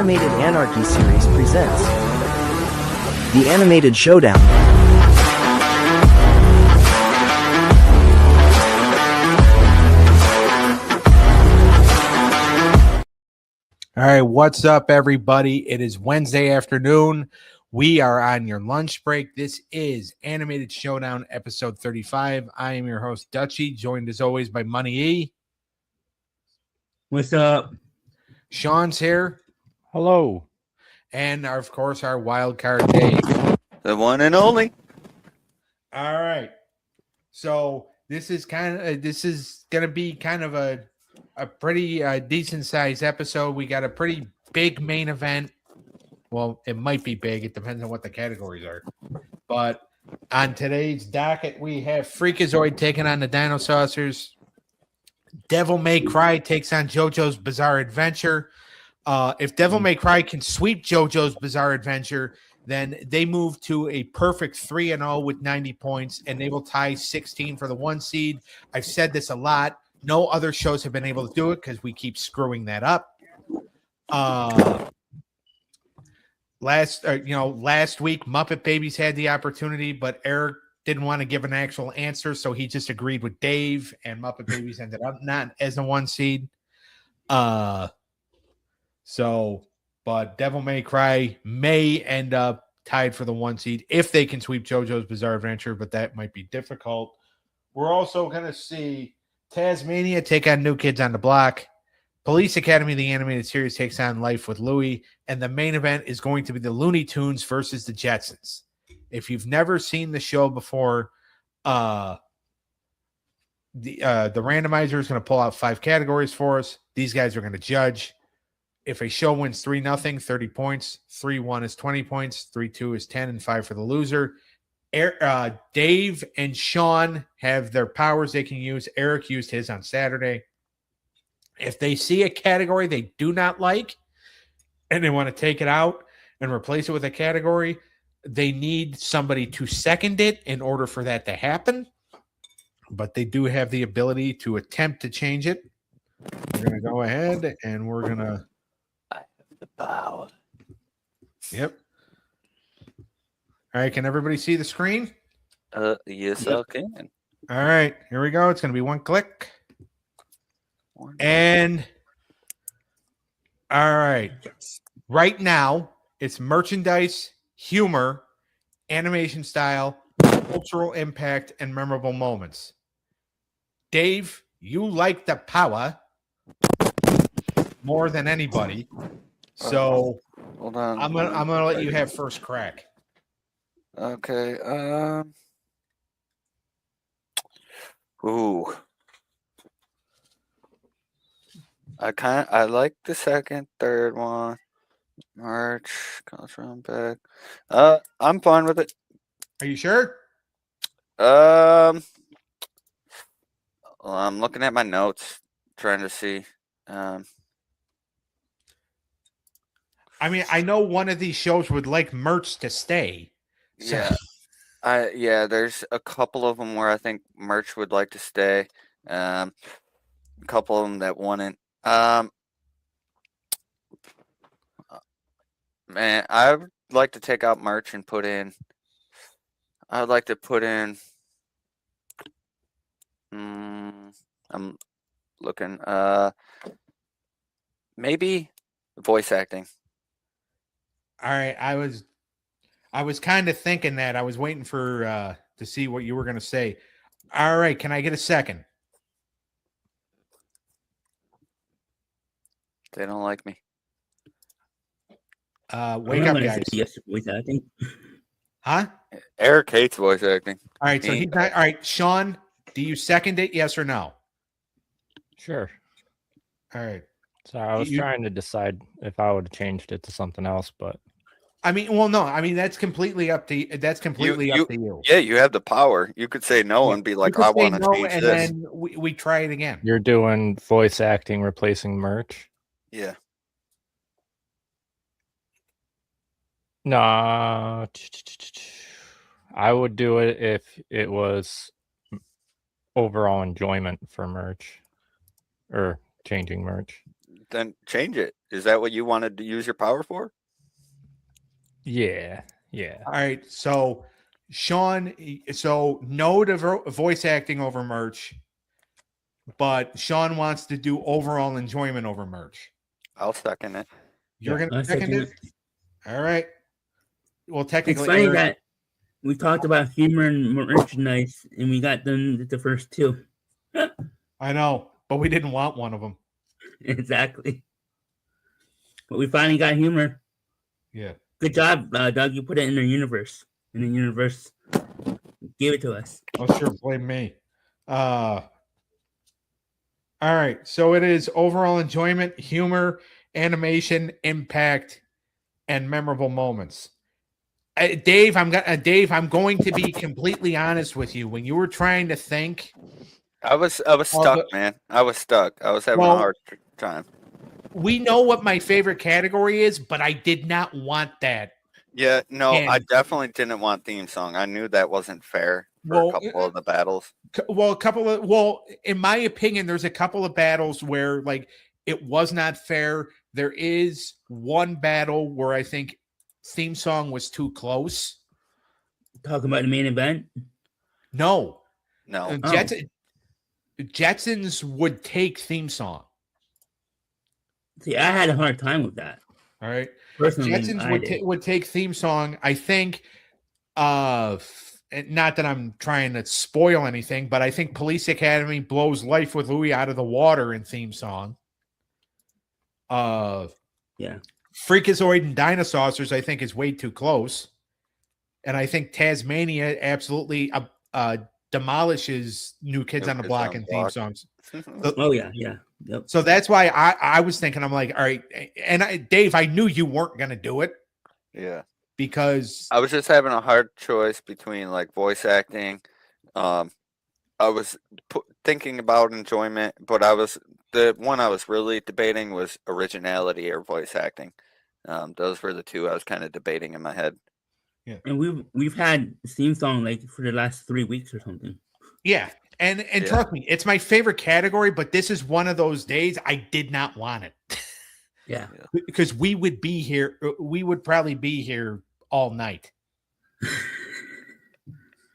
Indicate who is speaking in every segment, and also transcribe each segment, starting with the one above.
Speaker 1: animated Anarchy series presents the animated Showdown.
Speaker 2: All right, what's up, everybody? It is Wednesday afternoon. We are on your lunch break. This is Animated Showdown, episode 35. I am your host, Dutchie, joined as always by Money E.
Speaker 3: What's up?
Speaker 2: Sean's here.
Speaker 4: Hello.
Speaker 2: And, of course, our wild card Dave.
Speaker 5: The one and only.
Speaker 2: All right. So this is going to be kind of a pretty decent sized episode. We got a pretty big main event. Well, it might be big. It depends on what the categories are. But on today's docket, we have FREAKAZOID taking on the DINOSAUCERS. Devil May Cry takes on JOJO'S Bizarre Adventure. If Devil May Cry can sweep JOJO'S Bizarre Adventure, then they move to a perfect 3-0 with 90 points, and they will tie 16 for the 1 seed. I've said this a lot. No other shows have been able to do it because we keep screwing that up. Last week, Muppet Babies had the opportunity, but Eric didn't want to give an actual answer, so he just agreed with Dave, and Muppet Babies ended up not as a 1 seed. But Devil May Cry may end up tied for the 1 seed if they can sweep JoJo's Bizarre Adventure, but that might be difficult. We're also going to see TAZ-MANIA take on New Kids on the Block. Police Academy, the animated series, takes on Life with Louie. And the main event is going to be the Looney Tunes versus the Jetsons. If you've never seen the show before, the randomizer is going to pull out 5 categories for us. These guys are going to judge. If a show wins 3-0, 30 points. 3-1 is 20 points. 3-2 is 10, and 5 for the loser. Dave and Sean have their powers they can use. Eric used his on Saturday. If they see a category they do not like and they want to take it out and replace it with a category, they need somebody to second it in order for that to happen. But they do have the ability to attempt to change it. We're going to go ahead and we're going to...
Speaker 5: I have the power.
Speaker 2: Yep. All right, can everybody see the screen?
Speaker 5: Yes, I can.
Speaker 2: All right, here we go. It's going to be 1 click. And all right, right now it's merchandise, humor, animation style, cultural impact, and memorable moments. Dave, you like the power more than anybody, so
Speaker 5: Hold on.
Speaker 2: I'm gonna let you have first crack.
Speaker 5: Okay. Ooh. I like the second, third one. March, cultural impact. I'm fine with it.
Speaker 2: Are you sure?
Speaker 5: Well, I'm looking at my notes, trying to see.
Speaker 2: I mean, I know one of these shows would like merch to stay. So.
Speaker 5: Yeah. There's a couple of them where I think merch would like to stay. A couple of them that wouldn't. Man, I would like to take out merch and put in. I would like to put in. I'm looking. Maybe voice acting.
Speaker 2: All right, I was kind of thinking that. I was waiting for to see what you were going to say. All right, can I get a second?
Speaker 5: They don't like me.
Speaker 2: Wake up, guys.
Speaker 3: Yes, voice acting.
Speaker 2: Huh?
Speaker 5: Eric hates voice acting.
Speaker 2: All right, so he's not. All right, Sean, do you second it? Yes or no?
Speaker 4: Sure.
Speaker 2: All right.
Speaker 4: So I was trying to decide if I would have changed it to something else, but
Speaker 2: I mean, well, no. I mean, that's completely up to you. That's completely up to you.
Speaker 5: Yeah, you have the power. You could say no and be like, I want to change
Speaker 2: and
Speaker 5: this.
Speaker 2: then we try it again.
Speaker 4: you're doing voice acting replacing merch.
Speaker 5: Yeah.
Speaker 4: Nah, I would do it if it was overall enjoyment for merch or changing merch.
Speaker 5: then change it. Is that what you wanted to use your power for?
Speaker 4: Yeah. Yeah.
Speaker 2: All right. So, Sean, so no to voice acting over merch, but Sean wants to do overall enjoyment over merch.
Speaker 5: I'll second it.
Speaker 2: You're
Speaker 3: Yeah,
Speaker 2: going
Speaker 3: I
Speaker 2: to second
Speaker 3: second
Speaker 2: it? All right. Well,
Speaker 3: It's
Speaker 2: technically,
Speaker 3: funny
Speaker 2: Eric,
Speaker 3: that we talked about humor and merchandise, and we got them the first two.
Speaker 2: I know, but we didn't want one of them.
Speaker 3: Exactly. But we finally got humor.
Speaker 2: Yeah.
Speaker 3: Good job, Doug. You put it in the universe. And the universe gave it to us.
Speaker 2: Oh, sure. Blame me. All right. So it is overall enjoyment, humor, animation, impact, and memorable moments. Dave, I'm going to be completely honest with you. When you were trying to think,
Speaker 5: I was stuck, man. I was stuck. I was having a hard time.
Speaker 2: we know what my favorite category is, but I did not want that.
Speaker 5: Yeah, no, I
Speaker 2: And-
Speaker 5: definitely didn't want theme song. I knew that wasn't fair for a couple of the battles.
Speaker 2: Well, in my opinion, there's a couple of battles where like it was not fair. There is one battle where I think theme song was too close.
Speaker 3: Talking about the main event.
Speaker 2: No,
Speaker 5: No,
Speaker 2: Jetsons would take theme song.
Speaker 3: See, I had a hard time with that.
Speaker 2: All right,
Speaker 3: Personally,
Speaker 2: Jetsons would take theme song. I think, not that I'm trying to spoil anything, but I think Police Academy blows Life with Louie out of the water in theme song.
Speaker 3: Yeah.
Speaker 2: Freakazoid and Dinosaurs, I think, is way too close. And I think TAZ-MANIA absolutely demolishes New Kids on the Block and theme songs.
Speaker 3: Oh, yeah. Yep.
Speaker 2: So that's why I was thinking, I'm like, all right. And Dave, I knew you weren't going to do it
Speaker 5: yeah.
Speaker 2: because
Speaker 5: I was just having a hard choice between like voice acting. I was thinking about enjoyment, but the one I was really debating was originality or voice acting. Those were the two I was kind of debating in my head.
Speaker 2: Yeah.
Speaker 3: And we've had theme song like for the last 3 weeks or something.
Speaker 2: yeah. And trust me, it's my favorite category, but this is one of those days I did not want it.
Speaker 3: Yeah.
Speaker 2: Because we would be here, we would probably be here all night.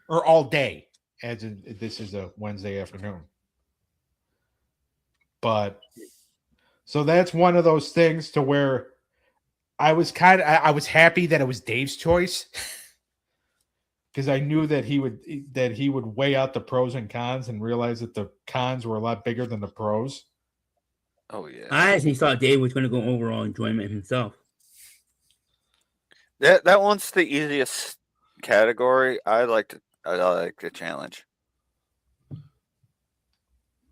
Speaker 2: Or all day, as in, this is a Wednesday afternoon. But so that's one of those things to where I was happy that it was Dave's choice. Because I knew that he would weigh out the pros and cons and realize that the cons were a lot bigger than the pros.
Speaker 5: Oh yeah.
Speaker 3: I actually thought Dave was going to go overall enjoyment himself.
Speaker 5: That one's the easiest category. I like the challenge.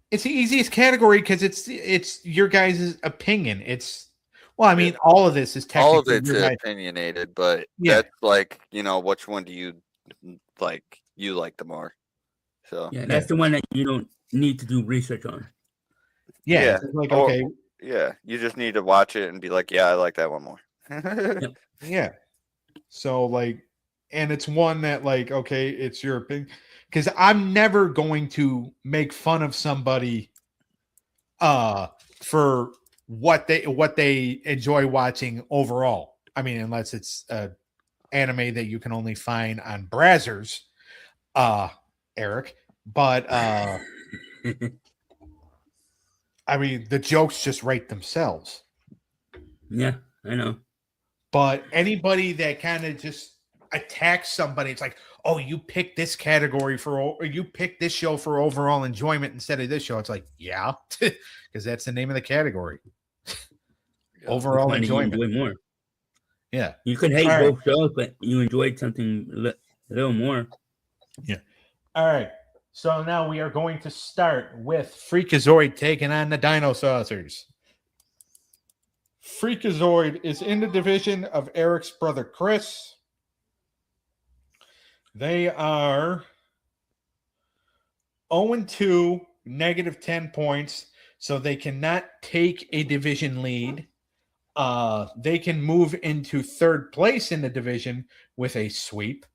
Speaker 2: It's the easiest category because it's your guys' opinion. Well, I mean, all of this is technically
Speaker 5: All of it's
Speaker 2: your guys'.
Speaker 5: opinionated, but
Speaker 2: Yeah.
Speaker 5: that's like, which one do you like the more? So
Speaker 3: Yeah, that's the one that you don't need to do research on.
Speaker 2: Yeah. It's like,
Speaker 5: Or-
Speaker 2: okay.
Speaker 5: yeah, you just need to watch it and be like, yeah, I like that one more.
Speaker 2: Yeah. So like, and it's one that like, okay, it's your opinion. Because I'm never going to make fun of somebody for what they enjoy watching overall. I mean, unless it's anime that you can only find on Brazzers, Eric. But I mean, the jokes just write themselves.
Speaker 3: Yeah, I know.
Speaker 2: But anybody that kind of just attacks somebody, it's like, oh, you picked this category or you picked this show for overall enjoyment instead of this show. It's like, yeah, because that's the name of the category. Overall
Speaker 3: Which one do you
Speaker 2: enjoyment.
Speaker 3: enjoy more.
Speaker 2: Yeah.
Speaker 3: You could hate
Speaker 2: All right.
Speaker 3: both shows, but you enjoyed something a little more.
Speaker 2: All right. So now we are going to start with Freakazoid taking on the Dinosausers. Freakazoid is in the division of Eric's brother Chris. They are 0-2, negative 10 points, so they cannot take a division lead. They can move into third place in the division with a sweep.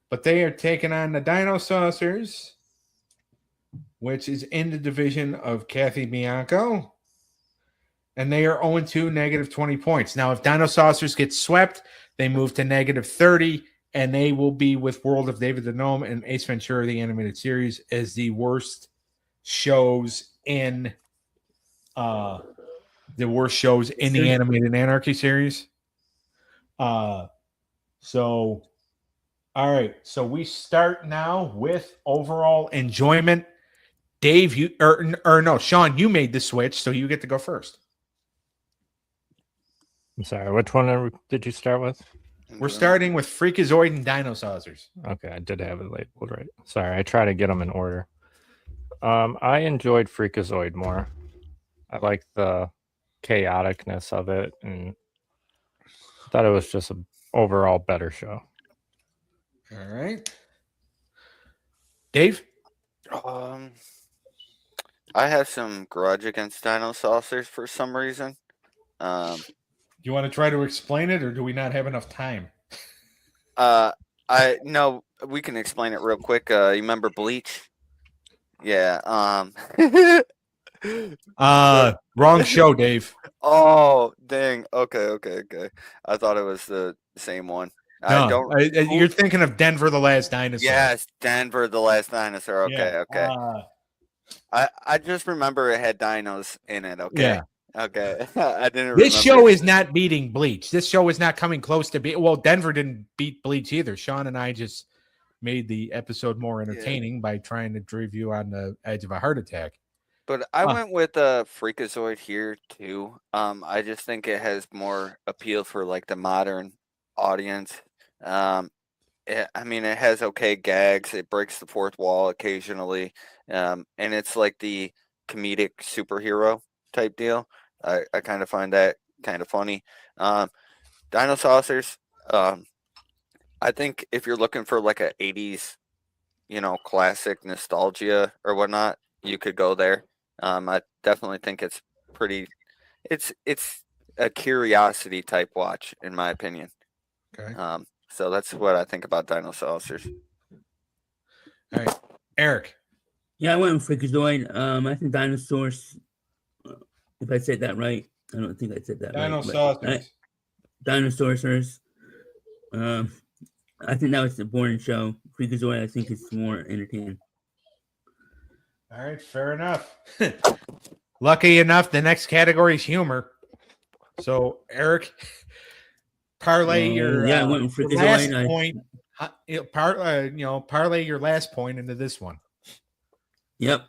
Speaker 2: But they are taking on the Dinosausers, which is in the division of Kathy Bianco. And they are 0-2, negative 20 points. Now, if Dinosaurs get swept, they move to negative 30, and they will be with World of David the Gnome and Ace Ventura, the animated series, as the worst shows in the animated Anarchy series. So, all right. So we start now with overall enjoyment. Dave, Sean, you made the switch, so you get to go first.
Speaker 4: I'm sorry, which one did you start with?
Speaker 2: We're starting with Freakazoid and Dinosaurs.
Speaker 4: Okay, I did have it labeled right. Sorry, I try to get them in order. I enjoyed Freakazoid more. I like the chaoticness of it, and thought it was just an overall better show.
Speaker 2: All right. Dave?
Speaker 5: I have some grudge against Dinosaurs for some reason.
Speaker 2: Do you want to try to explain it, or do we not have enough time?
Speaker 5: No, we can explain it real quick. You remember Bleach? Yeah.
Speaker 2: Wrong show, Dave.
Speaker 5: Oh, dang. Okay. I thought it was the same one.
Speaker 2: No, you're thinking of Denver the Last Dinosaur.
Speaker 5: Yes, Denver the Last Dinosaur. Okay. I just remember it had dinos in it. Okay.
Speaker 2: Yeah.
Speaker 5: Okay. I didn't.
Speaker 2: This show is not beating Bleach. This show is not coming close to beat. Well, Denver didn't beat Bleach either. Sean and I just made the episode more entertaining by trying to drive you on the edge of a heart attack.
Speaker 5: But I went with Freakazoid here too. I just think it has more appeal for like the modern audience. It has okay gags. It breaks the fourth wall occasionally, and it's like the comedic superhero type deal. I kind of find that kind of funny. Dinosaurs. I think if you're looking for like a 80s, classic nostalgia or whatnot, you could go there. I definitely think it's pretty. It's a curiosity type watch, in my opinion.
Speaker 2: Okay.
Speaker 5: So that's what I think about Dinosaurs.
Speaker 2: All right, Eric.
Speaker 3: Yeah, I went with Freakazoid. I think Dinosaurs. If I said that right, I don't think I said that right. Dinosaurs. I think that was a boring show. Freakazoid, I think it's more entertaining.
Speaker 2: All right, fair enough. Lucky enough, the next category is humor. So, Eric, parlay your
Speaker 3: I went with
Speaker 2: last
Speaker 3: Freakazoid.
Speaker 2: point. Parlay your last point into this one.
Speaker 3: Yep.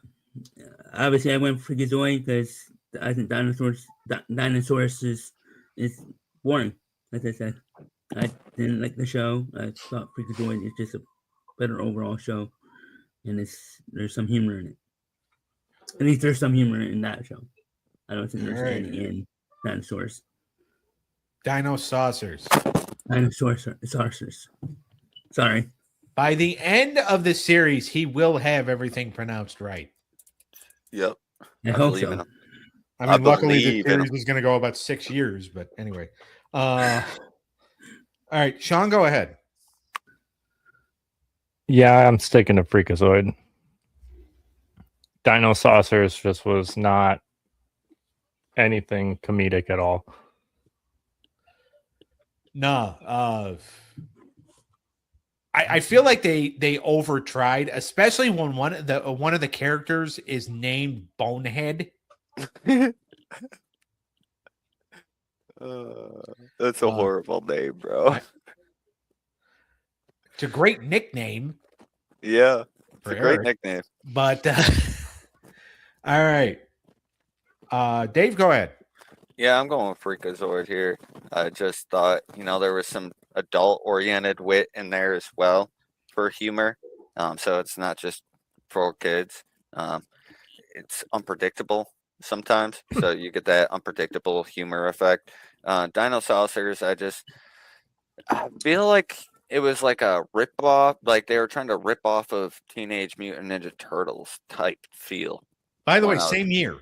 Speaker 3: Obviously, I went with Freakazoid because I think Dinosaurs is boring. As I said, I didn't like the show. I thought Freakazoid is just a better overall show, and there's some humor in it. At least there's some humor in that show. I don't think there's any in Dinosaurs.
Speaker 2: Dinosaurs.
Speaker 3: Sorry.
Speaker 2: By the end of the series, he will have everything pronounced right.
Speaker 5: Yep.
Speaker 3: I hope so.
Speaker 2: I mean, luckily the series is going to go about 6 years, but anyway. All right, Sean, go ahead.
Speaker 4: Yeah, I'm sticking to Freakazoid. Dinosaurs just was not anything comedic at all.
Speaker 2: No, I feel like they over tried, especially when one of the characters is named Bonehead.
Speaker 5: That's a horrible name, bro.
Speaker 2: It's a great nickname.
Speaker 5: Yeah, it's a great nickname.
Speaker 2: But all right, Dave, go ahead.
Speaker 5: Yeah, I'm going with Freakazoid here. I just thought, there was some adult-oriented wit in there as well for humor. So it's not just for kids. It's unpredictable sometimes, so you get that unpredictable humor effect. Dinosaurs, I feel like it was like a rip-off, like they were trying to rip off of Teenage Mutant Ninja Turtles type feel.
Speaker 2: By the way, same year.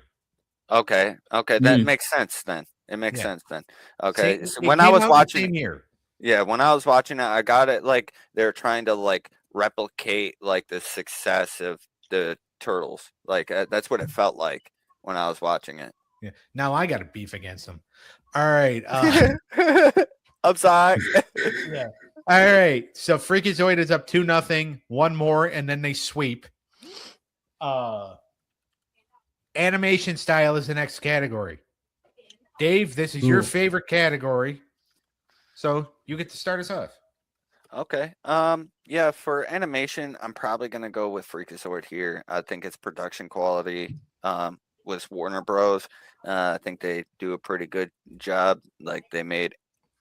Speaker 5: Okay, that makes sense then. It makes sense then. Okay, so when I was watching,
Speaker 2: same year.
Speaker 5: Yeah, when I was watching it, I got it like they're trying to like replicate like the success of the Turtles. Like that's what it felt like when I was watching it.
Speaker 2: Yeah. Now I got a beef against them. All right.
Speaker 5: I'm sorry.
Speaker 2: Yeah. All right. So Freakazoid is up 2-0. One more, and then they sweep. Animation style is the next category. Dave, this is your
Speaker 3: Ooh.
Speaker 2: favorite category. So you get to start us off.
Speaker 5: Okay. Yeah, for animation, I'm probably gonna go with Freakazoid here. I think its production quality was Warner Bros. I think they do a pretty good job. Like they made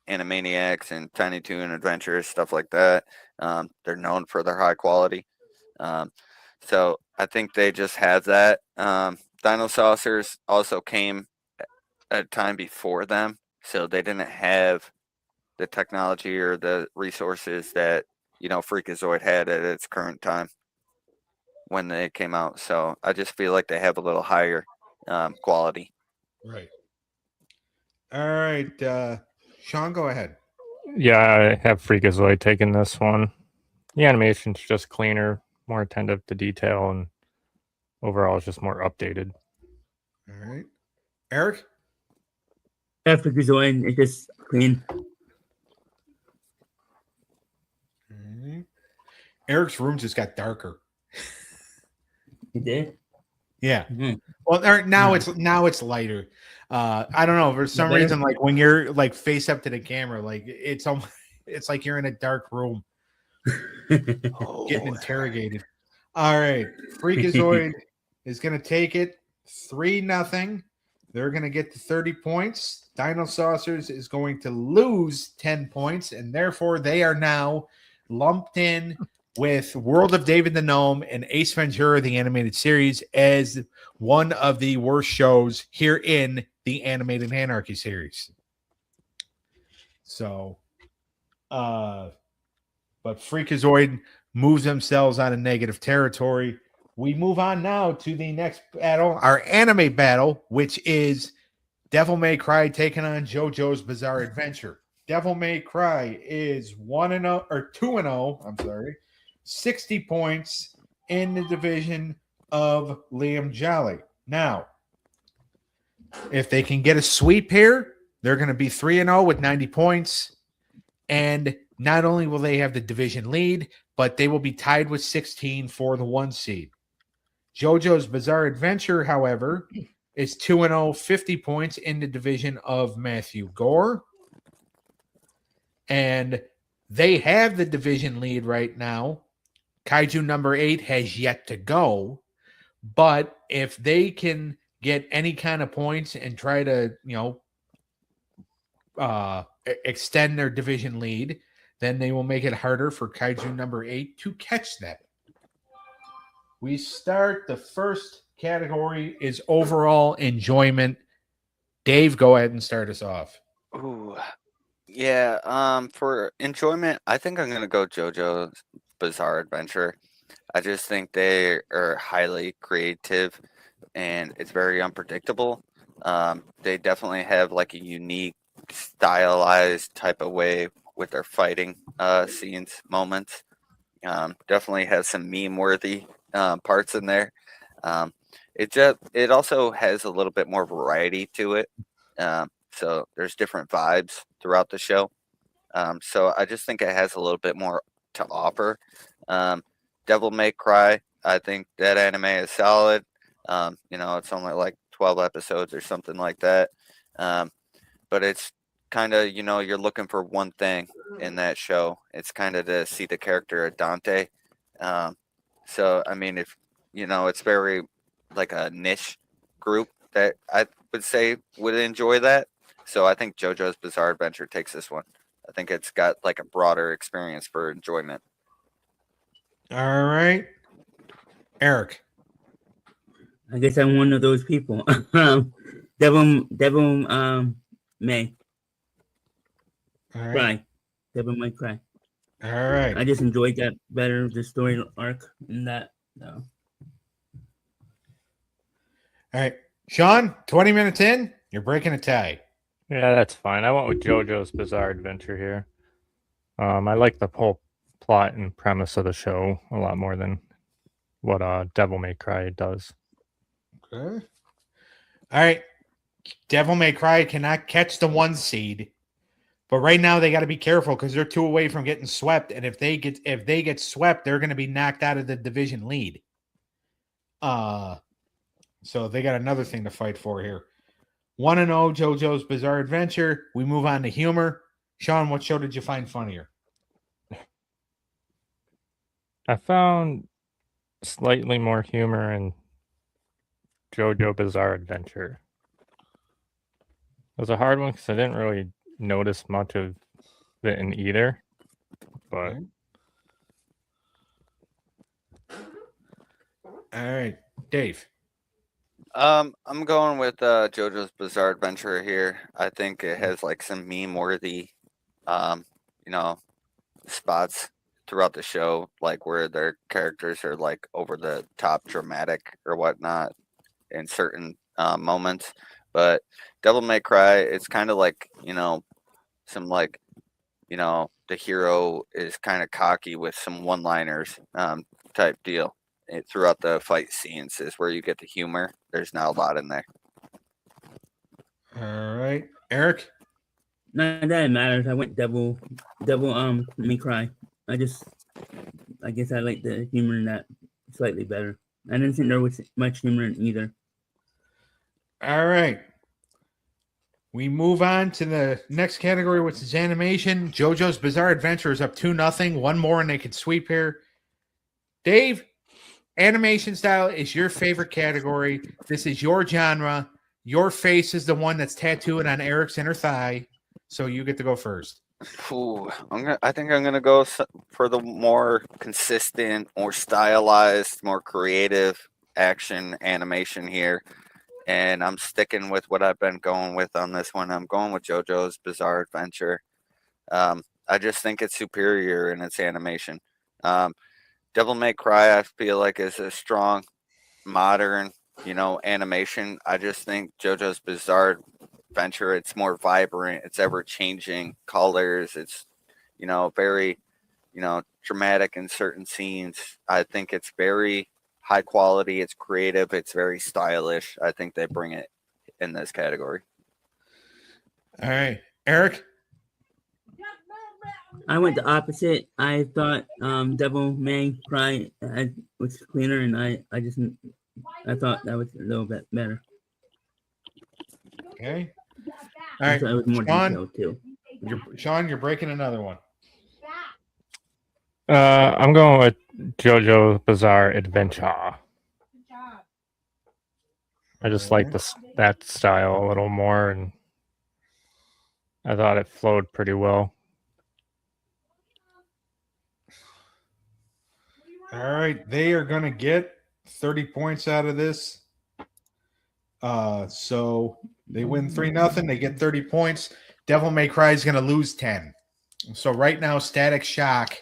Speaker 5: Animaniacs and Tiny Toon Adventures, stuff like that. They're known for their high quality. So I think they just have that. Dinosaurs also came at a time before them, so they didn't have the technology or the resources that Freakazoid had at its current time when they came out. So I just feel like they have a little higher quality.
Speaker 2: Right. All right. Sean, go ahead.
Speaker 4: Yeah, I have Freakazoid taking this one. The animation's just cleaner, more attentive to detail, and overall it's just more updated.
Speaker 2: All right. Eric?
Speaker 3: Freakazoid, it's just clean.
Speaker 2: Mm-hmm. Eric's room just got darker.
Speaker 3: It did?
Speaker 2: Yeah.
Speaker 3: Mm-hmm.
Speaker 2: Well, now it's lighter. I don't know, for some reason, like when you're like face up to the camera, like it's like you're in a dark room getting interrogated. All right. Freakazoid is gonna take it 3-0. They're gonna get to 30 points. Dinosaucers is going to lose 10 points, and therefore they are now lumped in with World of David the Gnome and Ace Ventura, the animated series, as one of the worst shows here in the animated Anarchy series. So, but Freakazoid moves themselves out of negative territory. We move on now to the next battle, our anime battle, which is Devil May Cry taking on JoJo's Bizarre Adventure. Devil May Cry is 1-0 or 2-0. I'm sorry. 60 points in the division of Liam Jolly. Now, if they can get a sweep here, they're going to be 3-0 with 90 points. And not only will they have the division lead, but they will be tied with 16 for the 1 seed. JoJo's Bizarre Adventure, however, is 2-0, 50 points in the division of Matthew Gore. And they have the division lead right now. Kaiju number 8 has yet to go, but if they can get any kind of points and try to, extend their division lead, then they will make it harder for Kaiju number 8 to catch them. We start, the first category is overall enjoyment. Dave, go ahead and start us off.
Speaker 5: Ooh. Yeah, for enjoyment, I think I'm gonna go JoJo's Bizarre Adventure. I just think they are highly creative and it's very unpredictable. They definitely have like a unique, stylized type of way with their fighting scenes, moments. Definitely has some meme-worthy parts in there. It also has a little bit more variety to it. So there's different vibes throughout the show. So I just think it has a little bit more to offer. Devil May Cry, I think that anime is solid. It's only like 12 episodes or something like that. But it's kind of, you're looking for one thing in that show. It's kind of to see the character of Dante. So, I mean, it's very like a niche group that I would say would enjoy that. So I think JoJo's Bizarre Adventure takes this one. I think it's got like a broader experience for enjoyment.
Speaker 2: All right. Eric.
Speaker 3: I guess I'm one of those people. Devil May
Speaker 2: All right.
Speaker 3: Cry. Devil May Cry.
Speaker 2: All right.
Speaker 3: I just enjoyed that better, the story arc in that. No.
Speaker 2: All right. Sean, 20 minutes in, you're breaking a tie.
Speaker 4: Yeah, that's fine. I went with JoJo's Bizarre Adventure here. I like the whole plot and premise of the show a lot more than what Devil May Cry does.
Speaker 2: Okay. All right. Devil May Cry cannot catch the 1 seed. But right now they got to be careful because they're 2 away from getting swept. And if they get swept, they're going to be knocked out of the division lead. So they got another thing to fight for here. 1-0 JoJo's Bizarre Adventure. We move on to humor. Sean, what show did you find funnier?
Speaker 4: I found slightly more humor in JoJo Bizarre Adventure. It was a hard one because I didn't really notice much of it in either. But
Speaker 2: all right, Dave.
Speaker 5: I'm going with JoJo's Bizarre Adventure here. I think it has like some meme-worthy, spots throughout the show, like where their characters are like over the top dramatic or whatnot in certain moments. But Devil May Cry, it's kind of like, some like, the hero is kind of cocky with some one-liners type deal. Throughout the fight scenes is where you get the humor. There's not a lot in there.
Speaker 2: All right, Eric.
Speaker 3: None of that matters. I went Devil May Cry. I guess I like the humor in that slightly better. I didn't think there was much humor in either.
Speaker 2: All right. We move on to the next category, which is animation. JoJo's Bizarre Adventure is up 2-0. One more and they can sweep here. Dave, animation style is your favorite category. This is your genre. Your face is the one that's tattooed on Eric's inner thigh. So you get to go first.
Speaker 5: Ooh, I think I'm gonna go for the more consistent, more stylized, more creative action animation here, and I'm sticking with what I've been going with on this one. I'm going with JoJo's Bizarre Adventure. I just think it's superior in its animation. Devil May Cry, I feel like, is a strong, modern, animation. I just think JoJo's Bizarre Adventure, it's more vibrant, it's ever-changing colors, it's, very, dramatic in certain scenes. I think it's very high quality, it's creative, it's very stylish. I think they bring it in this category.
Speaker 2: All right, Eric.
Speaker 3: I went the opposite. I thought Devil May Cry was cleaner, and I thought that was a little bit better.
Speaker 2: Okay. All right,
Speaker 3: it was more detailed too.
Speaker 2: Sean, you're breaking another one.
Speaker 4: I'm going with JoJo Bizarre Adventure. I just like that style a little more, and I thought it flowed pretty well.
Speaker 2: All right, they are going to get 30 points out of this. So they win 3-0. They get 30 points. Devil May Cry is going to lose 10. So right now, Static Shock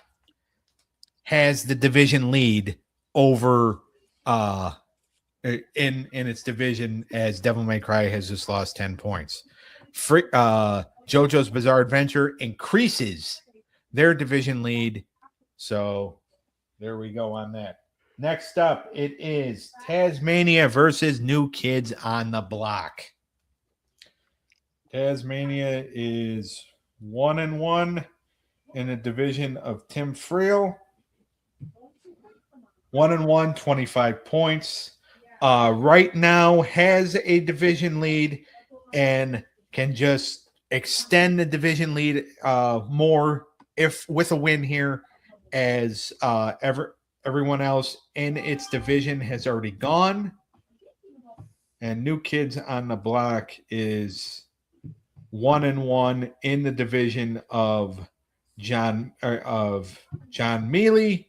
Speaker 2: has the division lead over in its division, as Devil May Cry has just lost 10 points. JoJo's Bizarre Adventure increases their division lead. So there we go on that. Next up, it is TAZ-MANIA versus New Kids on the Block. TAZ-MANIA is 1-1 in the division of Tim Friel. 1-1, 25 points. Right now has a division lead and can just extend the division lead more if with a win here, as everyone else in its division has already gone. And New Kids on the Block is 1-1 in the division of John Mealy.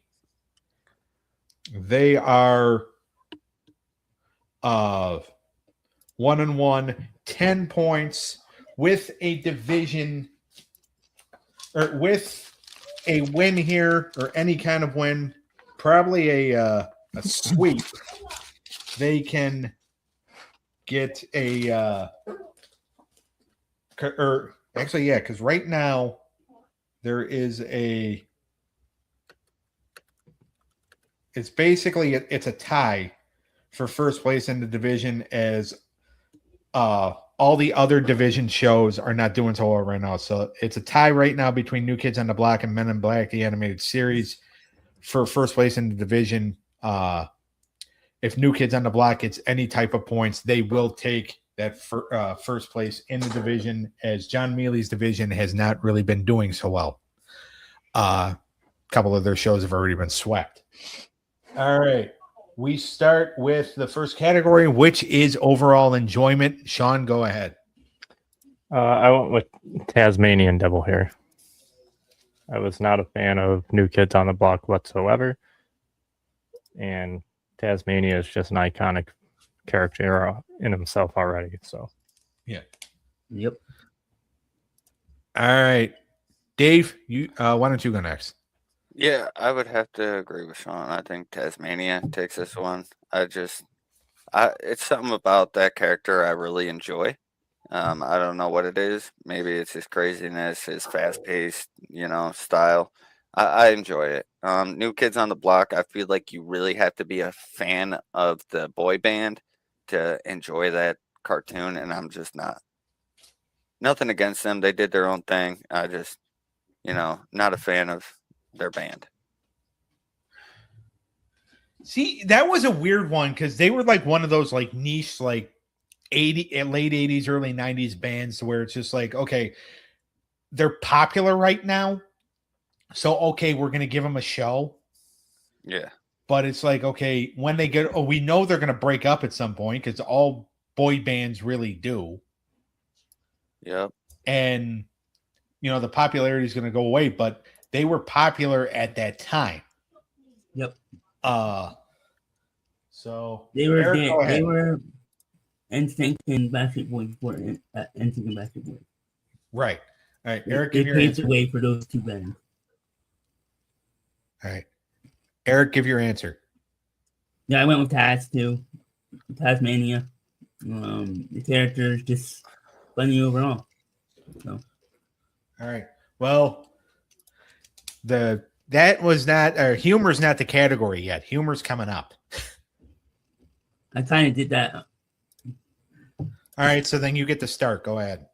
Speaker 2: They are 1-1, 10 points with a division, or with a win here, or any kind of win, probably a sweep. They can get a or actually, yeah, because right now there is it's basically it's a tie for first place in the division, as all the other division shows are not doing so well right now. So it's a tie right now between New Kids on the Block and Men in Black, the animated series, for first place in the division. If New Kids on the Block gets any type of points, they will take that first place in the division, as John Mealy's division has not really been doing so well. A couple of their shows have already been swept. All right. We start with the first category, which is overall enjoyment. Sean, go ahead.
Speaker 4: I went with Tasmanian Devil here. I was not a fan of New Kids on the Block whatsoever. And Tasmania is just an iconic character in himself already. So,
Speaker 2: yeah.
Speaker 3: Yep.
Speaker 2: All right. Dave, you why don't you go next?
Speaker 5: Yeah, I would have to agree with Sean. I think Tasmania takes this one. It's something about that character I really enjoy. I don't know what it is. Maybe it's his craziness, his fast-paced, style. I enjoy it. New Kids on the Block, I feel like you really have to be a fan of the boy band to enjoy that cartoon, and I'm just not. Nothing against them. They did their own thing. I just, not a fan of their band.
Speaker 2: See, that was a weird one because they were like one of those like niche, like late 80s, early 90s bands where it's just like, okay, they're popular right now. So, okay, we're going to give them a show.
Speaker 5: Yeah.
Speaker 2: But it's like, okay, when they get, we know they're going to break up at some point because all boy bands really do.
Speaker 5: Yep.
Speaker 2: And, the popularity is going to go away, but they were popular at that time.
Speaker 3: Yep.
Speaker 2: So
Speaker 3: they were
Speaker 2: Eric,
Speaker 3: they were NSYNC and Backstreet Boys before NSYNC and Backstreet Boys.
Speaker 2: Right. All right. Eric,
Speaker 3: They paved the way for those two bands.
Speaker 2: All right. Eric, give your answer.
Speaker 3: Yeah, I went with Taz too. TAZ-MANIA. The character is just funny overall. So.
Speaker 2: All right. Well, humor's not the category yet. Humor's coming up.
Speaker 3: I kind of did that.
Speaker 2: All right, so then you get to start. Go ahead.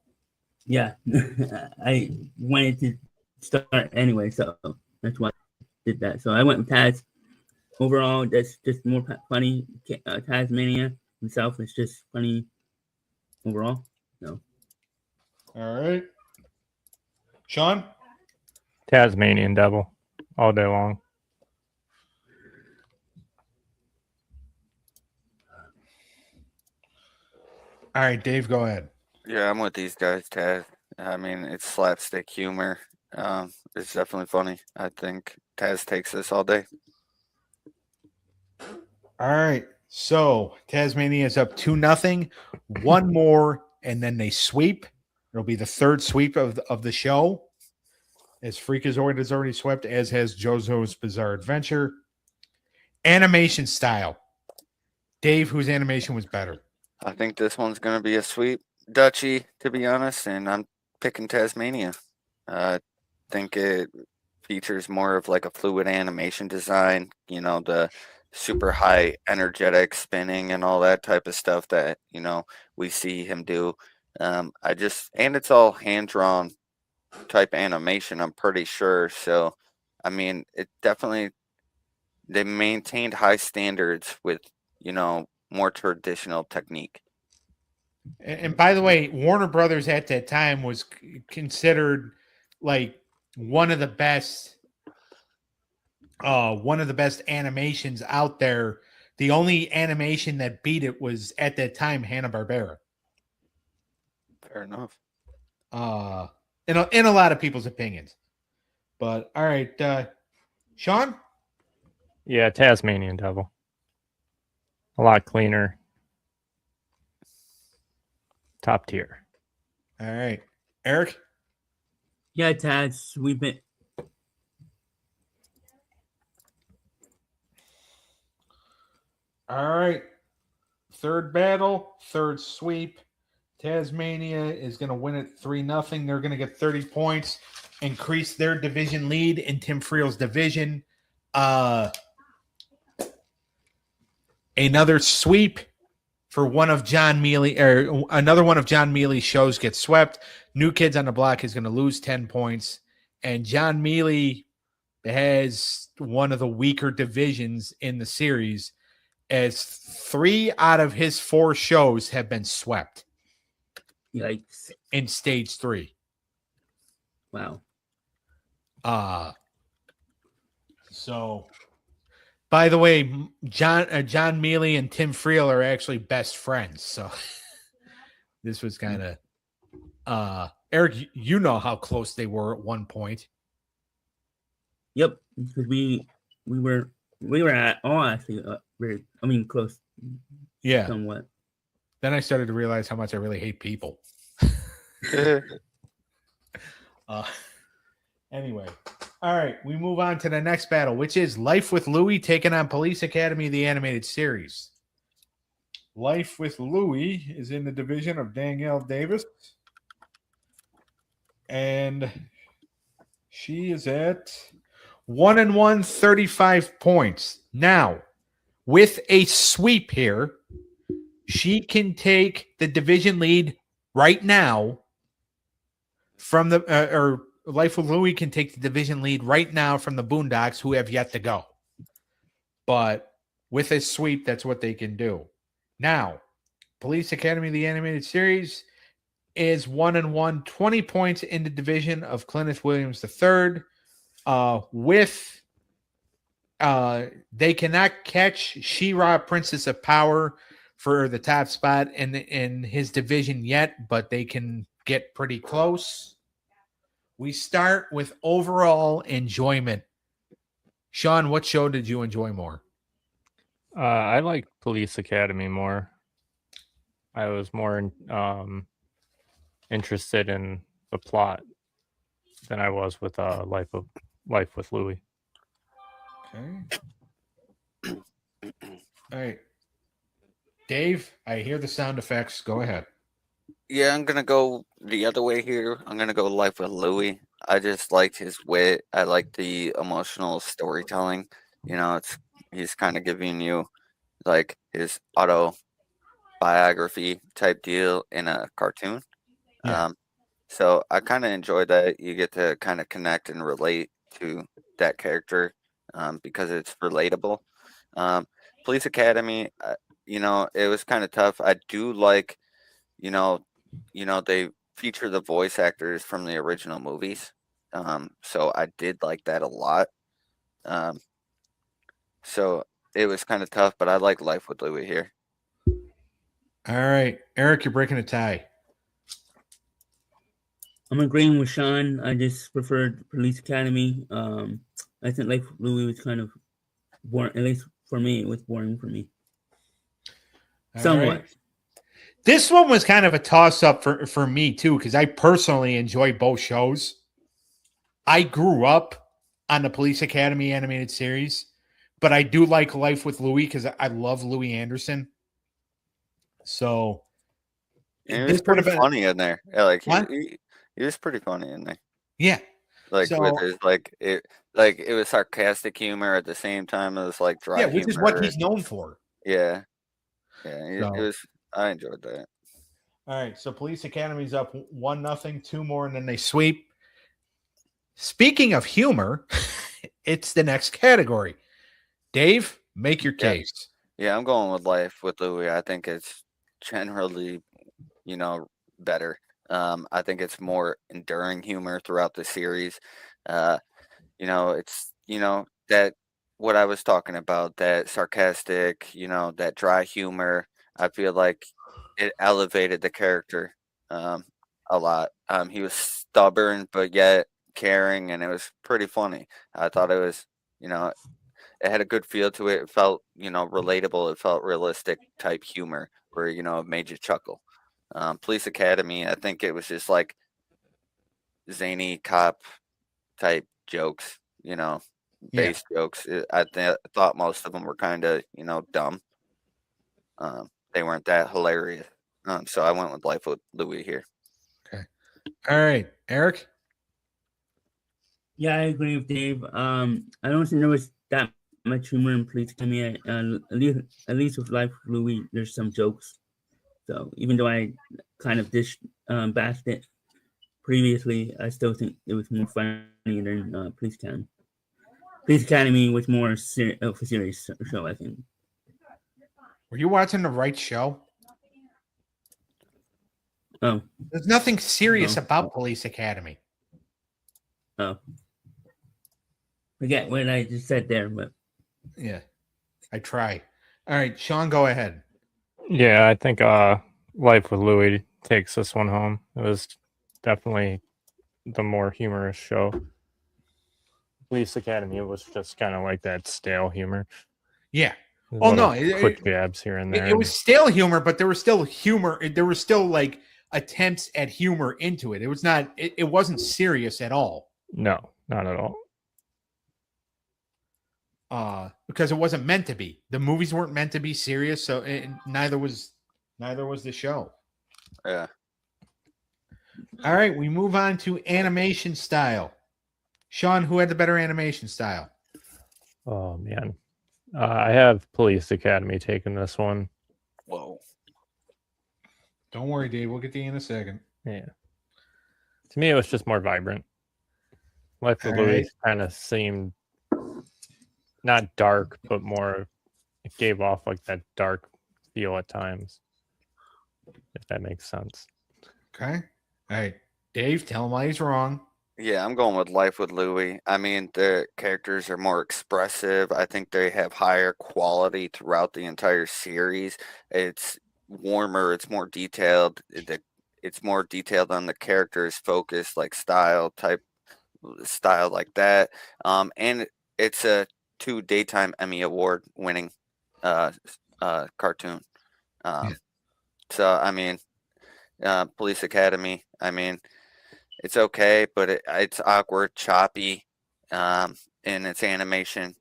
Speaker 3: Yeah, I wanted to start anyway, so that's why I did that. So I went with Taz. Overall, that's just more funny. TAZ-MANIA himself is just funny overall. So.
Speaker 2: All right. Sean?
Speaker 4: Tasmanian Devil all day long.
Speaker 2: All right, Dave, go ahead.
Speaker 5: Yeah, I'm with these guys, Taz. I mean, it's slapstick humor. It's definitely funny. I think Taz takes this all day.
Speaker 2: All right. So Tasmania is up 2-0. One more, and then they sweep. It'll be the third sweep of the show. As Freakazoid has already swept, as has JoJo's Bizarre Adventure. Animation style. Dave, whose animation was better?
Speaker 5: I think this one's going to be a sweep, Dutchie, to be honest, and I'm picking Tasmania. I think it features more of like a fluid animation design, the super high energetic spinning and all that type of stuff that, we see him do. And it's all hand-drawn type animation, I'm pretty sure. So, I mean, it definitely, they maintained high standards with, more traditional technique.
Speaker 2: And by the way, Warner Brothers at that time was considered like one of the best animations out there. The only animation that beat it was at that time Hanna-Barbera.
Speaker 5: Fair enough.
Speaker 2: In a lot of people's opinions. But all right, Sean?
Speaker 4: Yeah, Tasmanian Devil. A lot cleaner. Top tier.
Speaker 2: All right. Eric?
Speaker 3: Yeah, Taz, we've been.
Speaker 2: All right. Third battle, third sweep. Tasmania is going to win it 3-0. They're going to get 30 points, increase their division lead in Tim Friel's division. Another sweep for one of John Mealy or another one of John Mealy's shows gets swept, New Kids on the Block is going to lose 10 points. And John Mealy has one of the weaker divisions in the series, as 3 out of his 4 shows have been swept.
Speaker 3: Yikes.
Speaker 2: In stage 3.
Speaker 3: Wow.
Speaker 2: So, by the way, John Mealy and Tim Friel are actually best friends. So this was kind of Eric, you know how close they were at one point.
Speaker 3: Yep, because we were at all actually very, I mean, close.
Speaker 2: Yeah.
Speaker 3: Somewhat.
Speaker 2: Then I started to realize how much I really hate people. Anyway, all right, we move on to the next battle, which is Life with Louie taking on Police Academy, the animated series. Life with Louie is in the division of Danielle Davis, and she is at 1-1, 35 points. Now, with a sweep here, she can take the division lead right now from the or Life with Louie can take the division lead right now from the Boondocks, who have yet to go. But with a sweep, that's what they can do. Now, Police Academy, the animated series, is 1-1, 20 points in the division of Clintus Williams III. They cannot catch She-Ra, Princess of Power, for the top spot in his division yet, but they can get pretty close. We start with overall enjoyment. Sean, what show did you enjoy more?
Speaker 4: I like Police Academy more. I was more interested in the plot than I was with Life with Louie.
Speaker 2: Okay. All right. Dave, I hear the sound effects. Go ahead.
Speaker 5: Yeah, I'm gonna go the other way here. I'm gonna go Life with Louie. I just liked his wit. I like the emotional storytelling. You know, he's kind of giving you like his autobiography type deal in a cartoon.
Speaker 2: Yeah.
Speaker 5: So I kind of enjoy that. You get to kind of connect and relate to that character because it's relatable. Police Academy, you know, it was kind of tough. I do like, you know, they feature the voice actors from the original movies. So I did like that a lot. So it was kind of tough, but I like Life with Louie here.
Speaker 2: All right. Eric, you're breaking a tie.
Speaker 3: I'm agreeing with Sean. I just preferred Police Academy. I think Life with Louie was kind of boring. At least for me, it was boring for me. Somewhat.
Speaker 2: Right. This one was kind of a toss-up for me, too, because I personally enjoy both shows. I grew up on the Police Academy animated series, but I do like Life with Louie because I love Louie Anderson. So
Speaker 5: And it was pretty funny in there. Yeah, like he was pretty funny in there.
Speaker 2: Yeah.
Speaker 5: Like with his it was sarcastic humor at the same time as like dry humor.
Speaker 2: Yeah, which is what he's known for.
Speaker 5: Yeah. Yeah. It was. I enjoyed that.
Speaker 2: All right, so Police Academy's up 1-0, 2 more, and then they sweep. Speaking of humor, it's the next category. Dave, make your case.
Speaker 5: Yeah, I'm going with Life with Louie. I think it's generally, better. I think it's more enduring humor throughout the series. It's that what I was talking about, that sarcastic, that dry humor. I feel like it elevated the character a lot. He was stubborn, but yet caring, and it was pretty funny. I thought it was, it had a good feel to it. It felt, relatable. It felt realistic type humor where, it made you chuckle. Police Academy, I think it was just like zany cop type jokes, base jokes. I thought most of them were kind of, dumb. They weren't that hilarious. So I went with Life with Louie here.
Speaker 2: Okay. All right. Eric?
Speaker 3: Yeah, I agree with Dave. I don't think there was that much humor in Police Academy. At least with Life with Louie, there's some jokes So even though I kind of bashed it previously, I still think it was more funny than Police Academy. Police Academy was more of a serious show, I think.
Speaker 2: Were you watching the right show?
Speaker 3: Oh,
Speaker 2: There's nothing serious
Speaker 3: No.
Speaker 2: about Police Academy.
Speaker 3: oh. Forget what I just said there, but
Speaker 2: Yeah, I try. All right, Sean, go ahead.
Speaker 4: Yeah, I think Life with Louie takes this one home. It was definitely the more humorous show. Police Academy was just kind of like that stale humor.
Speaker 2: Yeah. Oh no,
Speaker 4: quick jabs here and there.
Speaker 2: It was stale humor, but there was still humor. There was still like attempts at humor into it. It was not. It wasn't serious at all.
Speaker 4: No, not at all.
Speaker 2: Because it wasn't meant to be. The movies weren't meant to be serious, so neither was the show.
Speaker 5: Yeah.
Speaker 2: All right, we move on to animation style. Sean, who had the better animation style?
Speaker 4: Oh man, I have Police Academy taking this one.
Speaker 5: Whoa.
Speaker 2: Don't worry, Dave. We'll get to you in a second.
Speaker 4: Yeah. To me, it was just more vibrant. Life with
Speaker 2: All
Speaker 4: Louie
Speaker 2: right.
Speaker 4: kind of seemed not dark, but more. It gave off like that dark feel at times. If that makes sense.
Speaker 2: Okay. All right, Dave. Tell him why he's wrong.
Speaker 5: Yeah, I'm going with Life with Louie. I mean, the characters are more expressive. I think they have higher quality throughout the entire series. It's warmer. It's more detailed. It's more detailed on the characters' focus, like style like that. And it's a 2 daytime Emmy Award winning cartoon. So I mean, Police Academy. I mean, it's okay, but it's awkward, choppy, and its animation,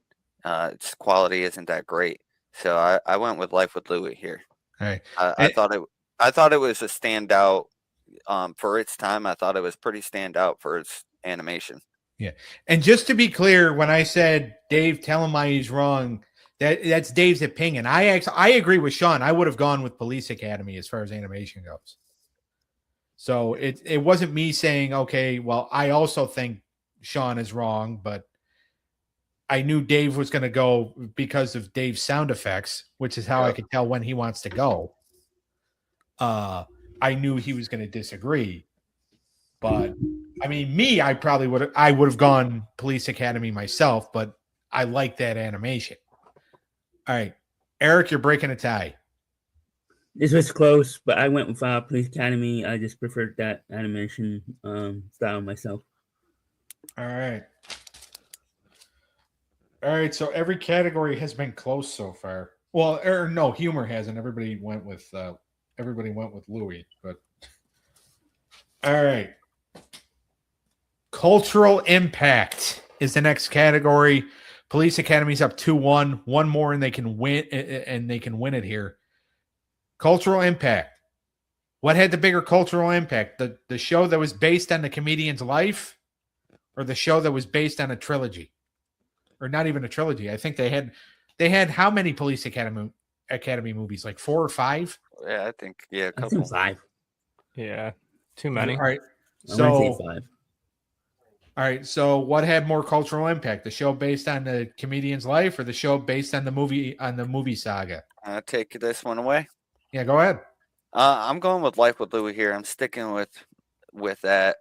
Speaker 5: its quality isn't that great. So I went with Life with Louie here.
Speaker 2: All right.
Speaker 5: I thought it was a standout for its time. I thought it was pretty standout for its animation.
Speaker 2: Yeah. And just to be clear, when I said Dave, tell him why he's wrong, that's Dave's opinion. I agree with Sean. I would have gone with Police Academy as far as animation goes. So it wasn't me saying, okay, well, I also think Sean is wrong, but I knew Dave was going to go because of Dave's sound effects, which is how I could tell when he wants to go. I knew he was going to disagree. But I mean, I would have gone Police Academy myself, but I like that animation. All right, Eric, you're breaking a tie.
Speaker 3: this was close, but I went with Police Academy. I just preferred that animation style myself.
Speaker 2: All right. All right, so every category has been close so far. Well, no, humor hasn't. Everybody went with Louie, but all right. Cultural impact is the next category. Police Academy's up 2-1. One more and they can win it here. Cultural impact. What had the bigger cultural impact? The show that was based on the comedian's life or the show that was based on a trilogy? Or not even a trilogy. I think they had how many Police Academy movies? Like 4 or 5?
Speaker 5: Yeah, I think a
Speaker 3: I
Speaker 5: couple.
Speaker 3: think 5.
Speaker 4: Yeah, too many.
Speaker 2: All right.
Speaker 3: I want to say 5.
Speaker 2: All right. So what had more cultural impact? The show based on the comedian's life or the show based on the movie saga?
Speaker 5: I'll take this one away.
Speaker 2: Yeah, go ahead.
Speaker 5: I'm going with Life with Louie here. I'm sticking with that.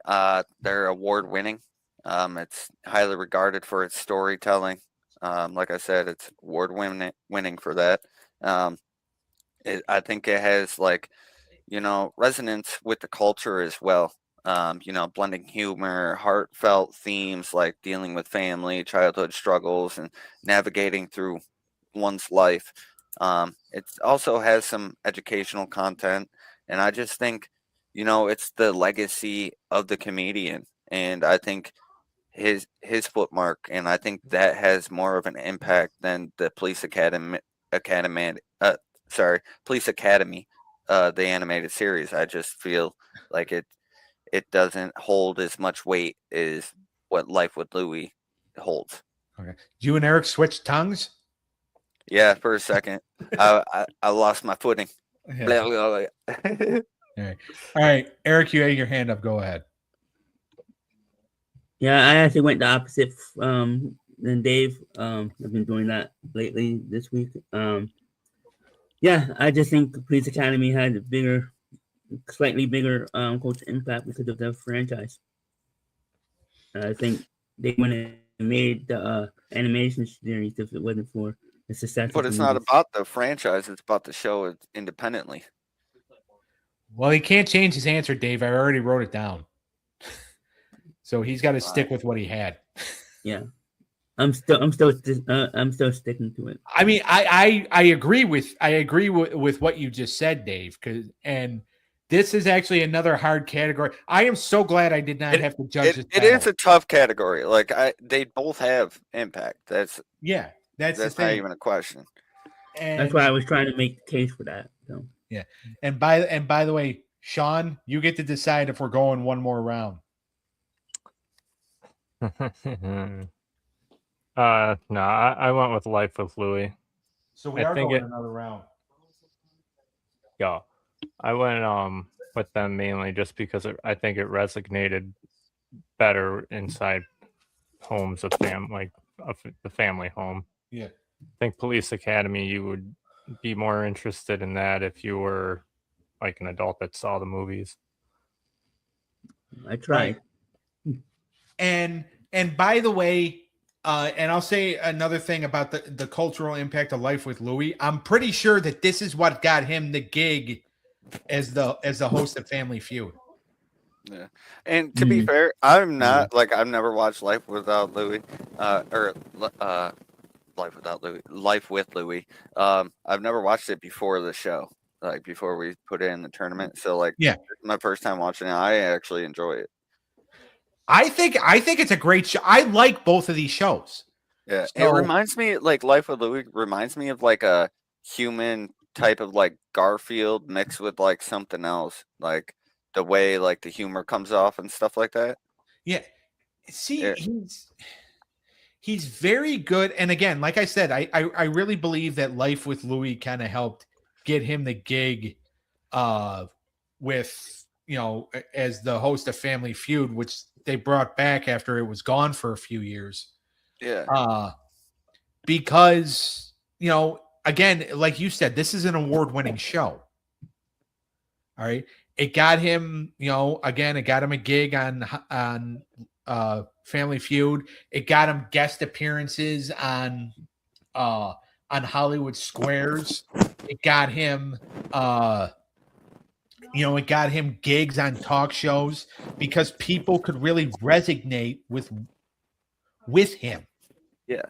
Speaker 5: They're award winning. It's highly regarded for its storytelling. Like I said, it's award winning for that. I think it has resonance with the culture as well. Blending humor, heartfelt themes like dealing with family, childhood struggles, and navigating through one's life. It also has some educational content, and I just think, it's the legacy of the comedian, and I think his footmark, and I think that has more of an impact than the Police Academy, the animated series. I just feel like it doesn't hold as much weight as what Life with Louie holds.
Speaker 2: Okay. You and Eric switched tongues?
Speaker 5: Yeah, for a second, I lost my footing.
Speaker 2: Yeah.
Speaker 5: Blah, blah, blah.
Speaker 2: All right, Eric, you had your hand up. Go ahead.
Speaker 3: Yeah, I actually went the opposite than Dave. I've been doing that lately this week. Yeah, I just think the Police Academy had a bigger, slightly bigger cultural impact because of the franchise. I think they wouldn't have made the animation series if it wasn't for the success
Speaker 5: But
Speaker 3: of
Speaker 5: it's
Speaker 3: the
Speaker 5: not
Speaker 3: movies.
Speaker 5: about the franchise; it's about the show independently.
Speaker 2: Well, he can't change his answer, Dave. I already wrote it down. So he's got to stick with what he had.
Speaker 3: Yeah, I'm still sticking to it.
Speaker 2: I mean, I agree with what you just said, Dave. And this is actually another hard category. I am so glad I did not have to judge this.
Speaker 5: It is a tough category. Like they both have impact. That's
Speaker 2: the
Speaker 5: not
Speaker 2: thing.
Speaker 5: even a question.
Speaker 2: And
Speaker 3: That's why I was trying to make the case for that. So.
Speaker 2: yeah. And by the way, Sean, you get to decide if we're going one more round.
Speaker 4: No, I went with Life with Louie.
Speaker 2: So we are going another round.
Speaker 4: Yeah, I went with them mainly just because I think it resonated better inside homes of the family home.
Speaker 2: Yeah.
Speaker 4: I think Police Academy, you would be more interested in that if you were like an adult that saw the movies.
Speaker 3: I tried.
Speaker 2: And by the way, and I'll say another thing about the cultural impact of Life with Louie. I'm pretty sure that this is what got him the gig as the host of Family Feud.
Speaker 5: Yeah, and to be fair, I'm not like I've never watched Life Without Louie, or Life Without Louie, Life with Louie. I've never watched it before the show, like before we put it in the tournament. So like,
Speaker 2: yeah,
Speaker 5: my first time watching it, I actually enjoy it.
Speaker 2: I think it's a great show. I like both of these shows.
Speaker 5: Yeah,
Speaker 2: So,
Speaker 5: it reminds me like Life with Louie reminds me of like a human type of like Garfield mixed with like something else, like the way like the humor comes off and stuff like that.
Speaker 2: Yeah, see,
Speaker 5: Yeah.
Speaker 2: he's very good. And again, like I said, I really believe that Life with Louie kind of helped get him the gig, with as the host of Family Feud, which they brought back after it was gone for a few years.
Speaker 5: Yeah.
Speaker 2: Because, again, like you said, this is an award-winning show. All right. It got him, again, it got him a gig on Family Feud. It got him guest appearances on Hollywood Squares. It got him it got him gigs on talk shows because people could really resonate with him.
Speaker 5: Yeah.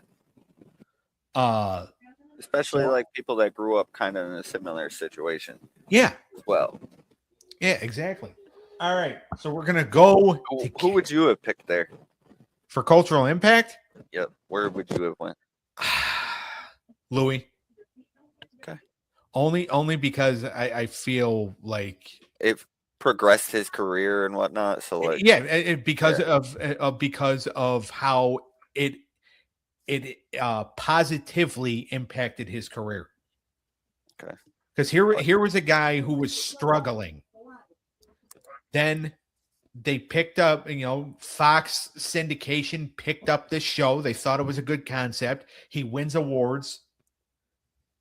Speaker 5: Especially
Speaker 2: so-
Speaker 5: like people that grew up kind of in a similar situation.
Speaker 2: Yeah.
Speaker 5: As well.
Speaker 2: Yeah, exactly. All right. So we're gonna go
Speaker 5: Who would you have picked there?
Speaker 2: for cultural impact?
Speaker 5: Yep. Where would you have went?
Speaker 2: Louis.
Speaker 5: Okay.
Speaker 2: Only because I feel like
Speaker 5: It progressed his career and whatnot. So like
Speaker 2: because of how it positively impacted his career.
Speaker 5: Okay.
Speaker 2: Because here was a guy who was struggling. Then they picked up, Fox syndication picked up this show. They thought it was a good concept. He wins awards.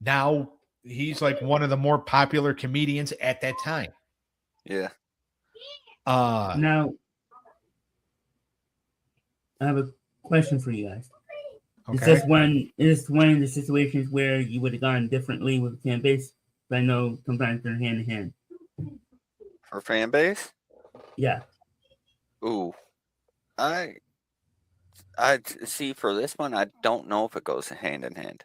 Speaker 2: Now he's like one of the more popular comedians at that time.
Speaker 5: Yeah.
Speaker 3: Now, I have a question for you guys.
Speaker 2: Okay.
Speaker 3: Is this one of the situations where you would have gone differently with fan base? I know sometimes they're hand in hand.
Speaker 5: For fan base?
Speaker 3: Yeah.
Speaker 5: Ooh. I see for this one, I don't know if it goes hand in hand.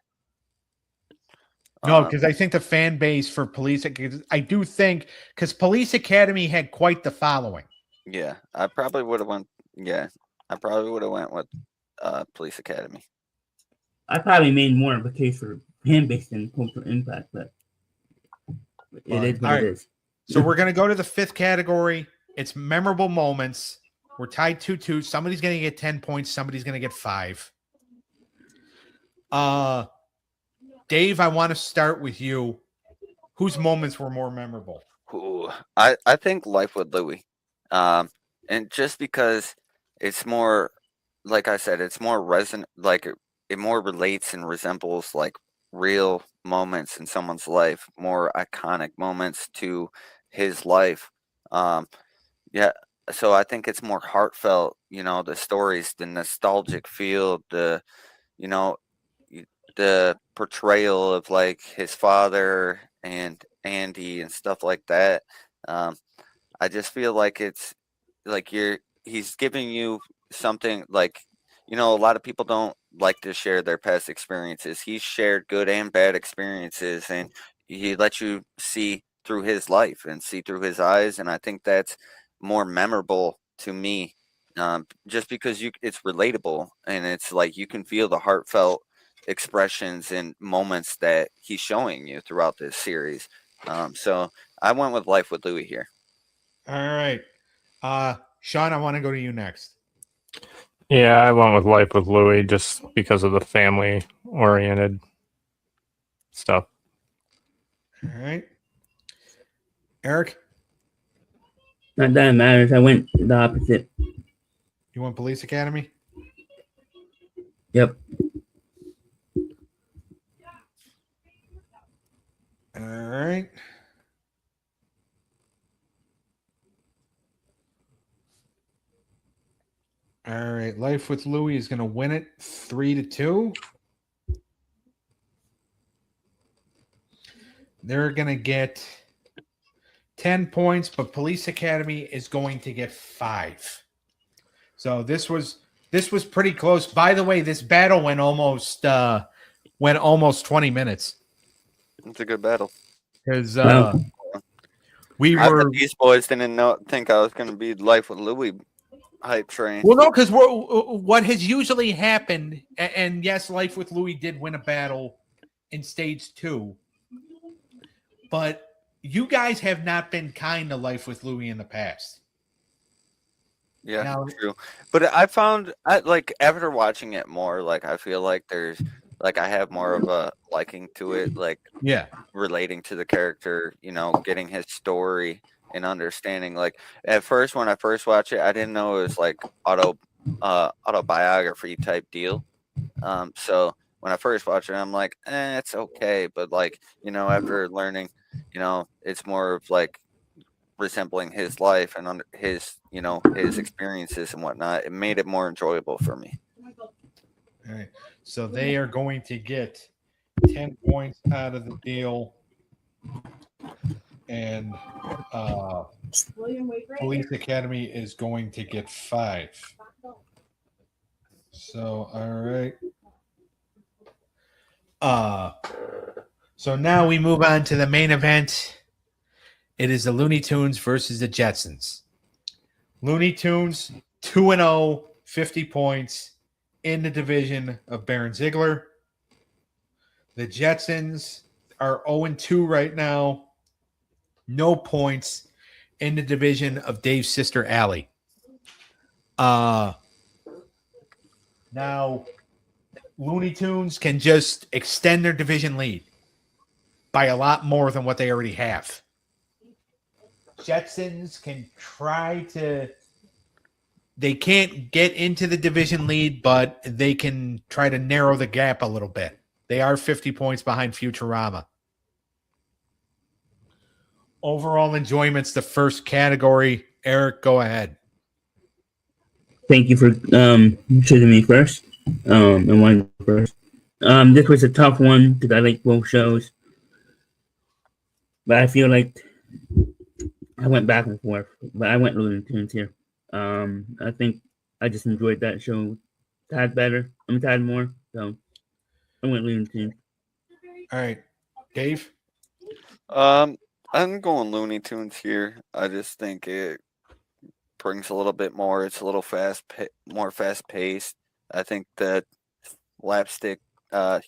Speaker 2: No, because I think the fan base for Police, I do think, because Police Academy had quite the following.
Speaker 5: Yeah, I probably would have went. Yeah, I probably would have went with Police Academy.
Speaker 3: I probably made more of a case for fan base than cultural impact, but it is what it is.
Speaker 2: So we're going to go to the fifth category. It's memorable moments. We're tied 2-2. Somebody's going to get 10 points. Somebody's going to get 5. Dave, I want to start with you. whose moments were more memorable?
Speaker 5: Ooh, I think Life with Louie, and just because it's more, like I said, it's more resonant, like it more relates and resembles like real moments in someone's life, more iconic moments to his life. Um, yeah, so I think it's more heartfelt. The stories, the nostalgic feel, you know, y- the portrayal of like his father and Andy and stuff like that. Um, I just feel like it's like he's giving you something like, a lot of people don't like to share their past experiences. He's shared good and bad experiences, and he lets you see through his life and see through his eyes. And I think that's more memorable to me, just because it's relatable and it's like you can feel the heartfelt expressions and moments that he's showing you throughout this series. So I went with Life with Louie here.
Speaker 2: All right. Sean, I want to go to you next.
Speaker 4: Yeah, I went with Life with Louie just because of the family-oriented stuff.
Speaker 2: All right. Eric,
Speaker 3: Not that it matters. I went the opposite.
Speaker 2: you want Police Academy?
Speaker 3: Yep.
Speaker 2: All right. All right. Life with Louie is going to win it 3-2. They're going to get 10 points, but Police Academy is going to get 5. So this was pretty close. By the way, this battle went almost 20 minutes.
Speaker 5: It's a good battle.
Speaker 2: Because
Speaker 3: Wow.
Speaker 2: we
Speaker 5: I
Speaker 2: were
Speaker 5: bet these boys didn't think I was going to be Life with Louie hype train.
Speaker 2: well, no, because what has usually happened, and yes, Life with Louie did win a battle in stage 2, but you guys have not been kind to Life with Louie in the past.
Speaker 5: Yeah,
Speaker 2: Now-
Speaker 5: true. But I found, like after watching it more, like I feel like there's like I have more of a liking to it, like
Speaker 2: Yeah.
Speaker 5: relating to the character, getting his story and understanding. Like at first, when I first watched it, I didn't know it was like autobiography type deal. So when I first watched it, I'm like, it's okay. But like, after learning, it's more of like resembling his life and under his experiences and whatnot. It made it more enjoyable for me.
Speaker 2: All right. So they are going to get 10 points out of the deal. And Police Academy is going to get 5. So, all right. So now we move on to the main event. It is the Looney Tunes versus the Jetsons. Looney Tunes 2-0, 50 points in the division of Baron Ziegler. The Jetsons are 0-2 right now. No points in the division of Dave's sister Allie. Now Looney Tunes can just extend their division lead by a lot more than what they already have. Jetsons can they can't get into the division lead, but they can try to narrow the gap a little bit. They are 50 points behind Futurama. Overall enjoyment's the first category. Eric, go ahead.
Speaker 3: Thank you for choosing me first. And one first. This was a tough one because I like both shows, but I feel like I went back and forth. But I went Looney Tunes here. I think I just enjoyed that show tad better. Tad more. So I went Looney Tunes.
Speaker 2: All right, Dave.
Speaker 5: I'm going Looney Tunes here. I just think it brings a little bit more. It's a little more fast paced. I think that slapstick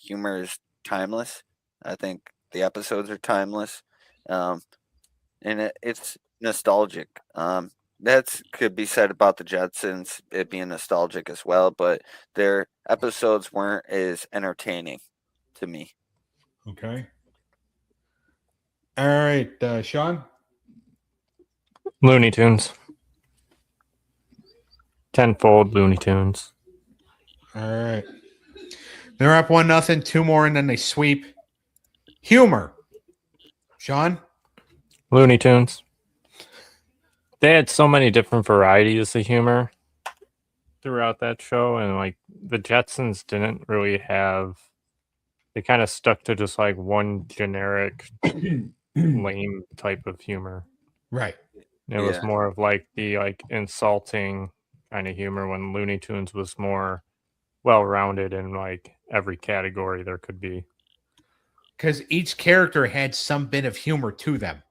Speaker 5: humor is timeless. I think the episodes are timeless, and it's nostalgic. That could be said about the Jetsons, it being nostalgic as well, but their episodes weren't as entertaining to me.
Speaker 2: Okay. All right, Sean.
Speaker 4: Looney Tunes. Tenfold Looney Tunes.
Speaker 2: All right. They're up 1-0, 2 more, and then they sweep. Humor. Sean?
Speaker 4: Looney Tunes. They had so many different varieties of humor throughout that show, and like the Jetsons didn't really have. They kind of stuck to just like one generic lame type of humor.
Speaker 2: Right.
Speaker 4: It was more of like the like insulting kind of humor, when Looney Tunes was more well-rounded in like every category there could be.
Speaker 2: Because each character had some bit of humor to them.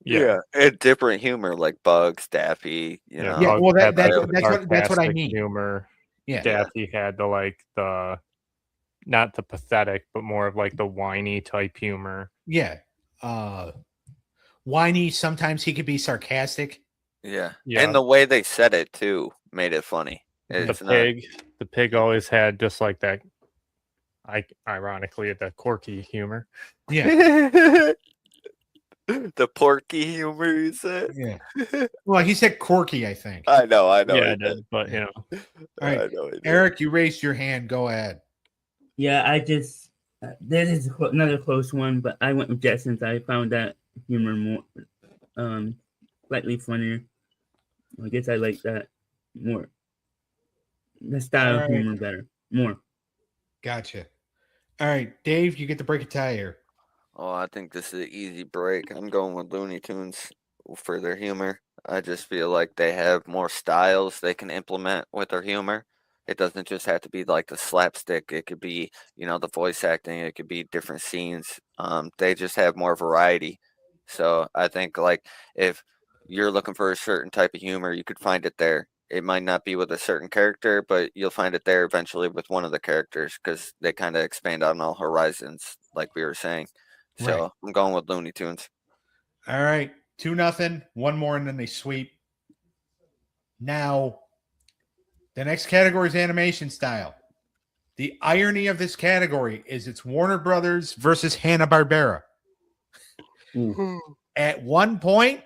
Speaker 5: Yeah, and different humor like Bugs, Daffy, you know.
Speaker 2: Yeah, well,
Speaker 4: Bugs had,
Speaker 2: that's what I
Speaker 4: sarcastic
Speaker 2: mean.
Speaker 4: Humor.
Speaker 2: Yeah.
Speaker 4: Daffy had the like the not the pathetic, but more of like the whiny type humor.
Speaker 2: Yeah. Whiny, sometimes he could be sarcastic.
Speaker 5: Yeah.
Speaker 4: Yeah.
Speaker 5: And the way they said it too made it funny. It's
Speaker 4: The pig always had just like that, ironically, the quirky humor.
Speaker 2: Yeah.
Speaker 5: The porky humor, you said?
Speaker 2: Yeah. Well, he said quirky, I think.
Speaker 5: I know.
Speaker 4: Yeah,
Speaker 5: he
Speaker 4: it did, but you know.
Speaker 2: All right.
Speaker 5: I know he did.
Speaker 2: Eric, you raised your hand. Go ahead.
Speaker 3: Yeah, I just this is another close one, but I went with Jetsons. I found that humor more, slightly funnier. I guess I like that more. The style of humor better, more.
Speaker 2: Gotcha. All right, Dave, you get to break a tie here.
Speaker 5: Oh, I think this is an easy break. I'm going with Looney Tunes for their humor. I just feel like they have more styles they can implement with their humor. It doesn't just have to be like the slapstick. It could be, the voice acting. It could be different scenes. They just have more variety. So I think like if you're looking for a certain type of humor, you could find it there. It might not be with a certain character, but you'll find it there eventually with one of the characters because they kind of expand on all horizons, like we were saying. So
Speaker 2: Right.
Speaker 5: I'm going with Looney Tunes.
Speaker 2: All right, 2-0, one more, and then they sweep. Now, the next category is animation style. The irony of this category is it's Warner Brothers versus Hanna-Barbera. At one point,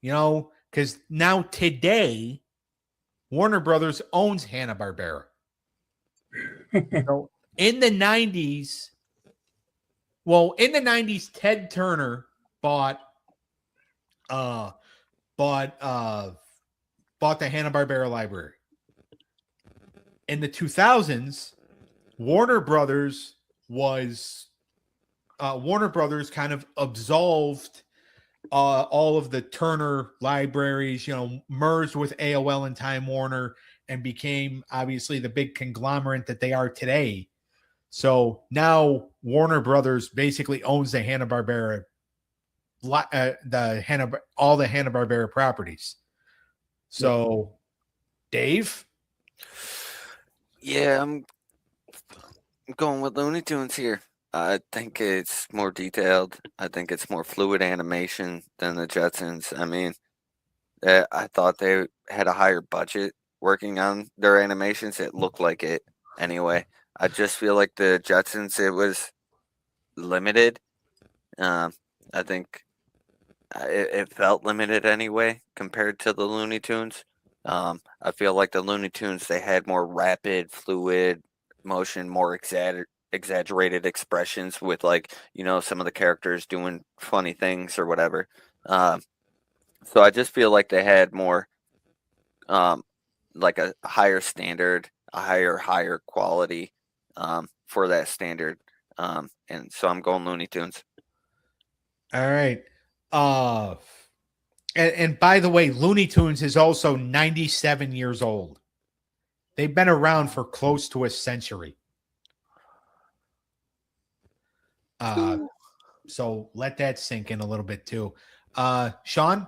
Speaker 2: because now today, Warner Brothers owns Hanna-Barbera. So in the 90s, Ted Turner bought the Hanna-Barbera library. In the 2000s, Warner Brothers kind of absolved all of the Turner libraries, merged with AOL and Time Warner, and became obviously the big conglomerate that they are today. So now Warner Brothers basically owns the Hanna-Barbera, all the Hanna-Barbera properties. So, Dave?
Speaker 5: Yeah, I'm going with Looney Tunes here. I think it's more detailed. I think it's more fluid animation than the Jetsons. I mean, I thought they had a higher budget working on their animations. It looked like it anyway. I just feel like the Jetsons, it was limited. I think it felt limited anyway compared to the Looney Tunes. I feel like the Looney Tunes, they had more rapid, fluid motion, more exaggerated expressions with like, some of the characters doing funny things or whatever. So I just feel like they had more, like a higher standard, a higher quality for that standard. And so I'm going Looney Tunes.
Speaker 2: All right. And by the way, Looney Tunes is also 97 years old. They've been around for close to a century. So let that sink in a little bit too. Sean?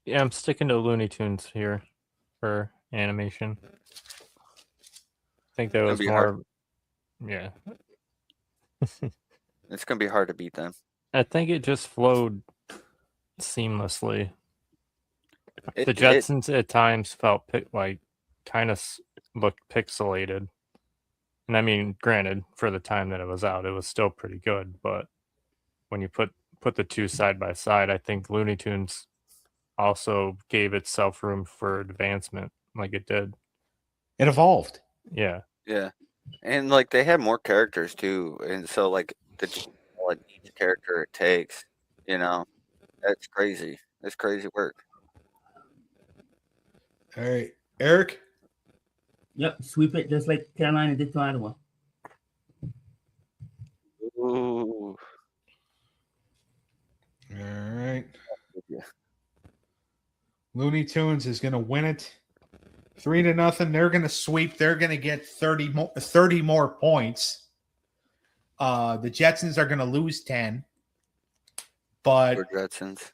Speaker 4: Yeah, I'm sticking to Looney Tunes here for animation. I think that was more.
Speaker 5: Hard.
Speaker 4: Yeah.
Speaker 5: It's going to be hard to beat them.
Speaker 4: I think it just flowed seamlessly. The Jetsons at times felt kind of looked pixelated. And I mean, granted, for the time that it was out, it was still pretty good, but when you put the two side by side, I think Looney Tunes also gave itself room for advancement, like it did.
Speaker 2: It evolved.
Speaker 4: Yeah.
Speaker 5: Yeah, and like they had more characters too, and so like what each character it takes, you know, that's crazy. That's crazy work.
Speaker 2: All right, Eric.
Speaker 3: Yep, sweep it just like Carolina did to Ottawa.
Speaker 5: Ooh,
Speaker 2: All right.
Speaker 5: yeah.
Speaker 2: Looney Tunes is going to win it 3-0. They're going to sweep. They're going to get 30 more points. The Jetsons are going to lose 10. But
Speaker 5: Or Jetsons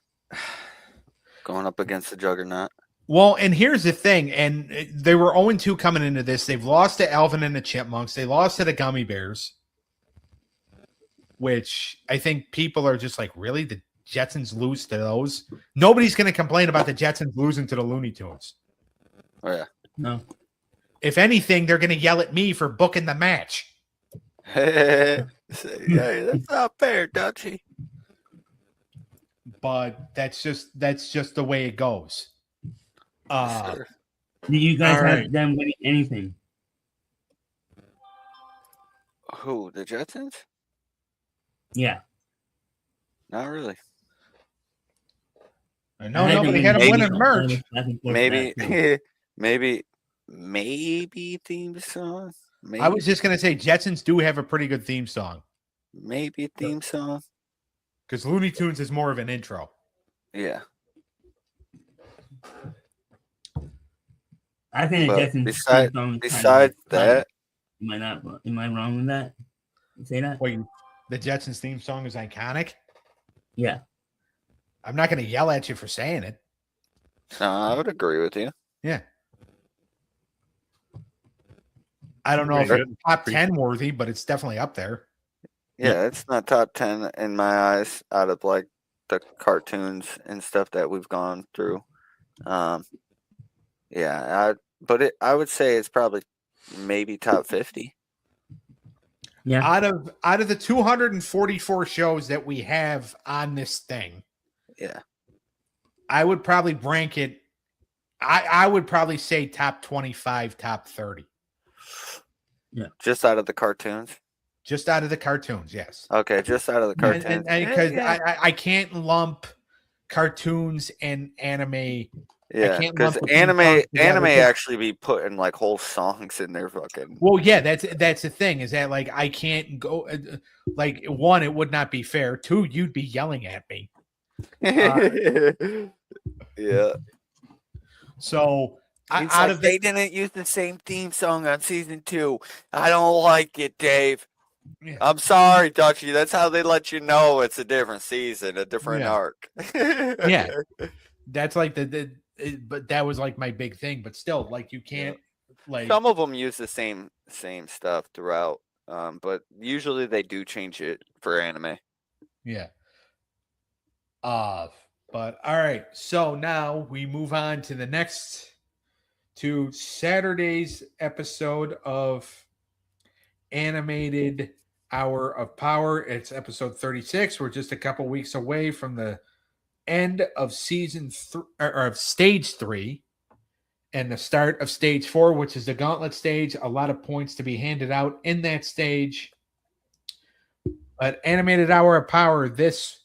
Speaker 5: going up against the Juggernaut.
Speaker 2: well, and here's the thing, and they were 0-2 coming into this. They've lost to Alvin and the Chipmunks. They lost to the Gummy Bears, which I think people are just like, really? The Jetsons lose to those? Nobody's going to complain about the Jetsons losing to the Looney Tunes.
Speaker 5: Oh yeah.
Speaker 3: No.
Speaker 2: If anything, they're going to yell at me for booking the match.
Speaker 5: Yeah, that's not fair, Dutchy.
Speaker 2: But that's just the way it goes.
Speaker 5: Sure.
Speaker 3: Do you guys
Speaker 2: All
Speaker 3: have
Speaker 2: right.
Speaker 3: them winning anything?
Speaker 5: Who, the Jetsons?
Speaker 3: Yeah.
Speaker 5: Not really.
Speaker 2: I know
Speaker 3: I had
Speaker 2: nobody
Speaker 3: them
Speaker 2: had them
Speaker 5: maybe-
Speaker 2: winning merch.
Speaker 5: Maybe, maybe theme song. Maybe,
Speaker 2: I was just going to say Jetsons do have a pretty good theme song
Speaker 5: maybe theme song.
Speaker 2: because Looney Tunes is more of an intro.
Speaker 5: Yeah.
Speaker 3: I think the
Speaker 5: But
Speaker 3: Jetsons.
Speaker 5: besides-
Speaker 3: song is
Speaker 5: Besides that,
Speaker 3: am I not? Am I wrong with that? You say that?
Speaker 2: Wait, the Jetsons theme song is iconic.
Speaker 3: Yeah.
Speaker 2: I'm not going to yell at you for saying it.
Speaker 5: no, I would agree with you.
Speaker 2: Yeah. I don't know if
Speaker 4: Pretty
Speaker 2: it's top 10 worthy, but it's definitely up there.
Speaker 5: Yeah, it's not top 10 in my eyes out of like the cartoons and stuff that we've gone through. Yeah, I would say it's probably maybe top 50.
Speaker 3: Yeah.
Speaker 2: Out of the 244 shows that we have on this thing,
Speaker 5: Yeah.
Speaker 2: I would probably rank it. I would probably say top 25, top 30.
Speaker 5: Just out of the cartoons.
Speaker 2: Just out of the cartoons, yes.
Speaker 5: Okay, just out of the cartoons.
Speaker 2: Because
Speaker 5: yeah,
Speaker 2: I can't lump cartoons and anime.
Speaker 5: yeah,
Speaker 2: can't
Speaker 5: because
Speaker 2: lump the theme
Speaker 5: anime
Speaker 2: songs together, 'cause-
Speaker 5: actually be putting like whole songs in their fucking.
Speaker 2: Well, yeah, that's the thing is that like I can't go. Like one, it would not be fair. Two, you'd be yelling at me.
Speaker 5: Yeah.
Speaker 2: So
Speaker 5: He's
Speaker 2: out
Speaker 5: like,
Speaker 2: of
Speaker 5: they
Speaker 2: the
Speaker 5: didn't use the same theme song on season 2. I don't like it, Dave.
Speaker 2: Yeah.
Speaker 5: I'm sorry, Dutchy. That's how they let you know it's a different season, a different
Speaker 2: Yeah.
Speaker 5: arc.
Speaker 2: Yeah. That's like but that was like my big thing. But still, like you can't like
Speaker 5: Some of them use the same stuff throughout, but usually they do change it for anime.
Speaker 2: yeah. But all right. So now we move on to Saturday's episode of Animated Hour of Power. It's episode 36. We're just a couple weeks away from the end of season 3 or of stage 3 and the start of stage 4, which is the gauntlet stage. A lot of points to be handed out in that stage. But Animated Hour of Power this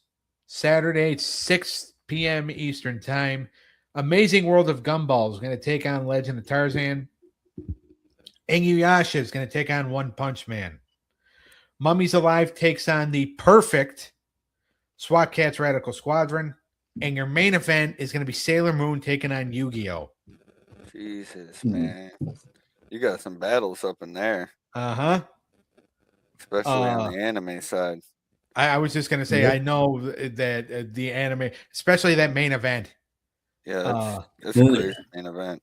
Speaker 2: Saturday, 6 p.m. Eastern Time. Amazing World of Gumball is going to take on Legend of Tarzan. Inuyasha is going to take on One Punch Man. Mummies Alive takes on the perfect SWAT Cats Radical Squadron. And your main event is going to be Sailor Moon taking on Yu-Gi-Oh!
Speaker 5: Jesus, man. You got some battles up in there,
Speaker 2: Uh-huh.
Speaker 5: especially on the anime side.
Speaker 2: I was just going to say,
Speaker 3: Yep.
Speaker 2: I know that the anime, especially that main event.
Speaker 5: Yeah, that's a
Speaker 3: LOUIE.
Speaker 5: crazy main event.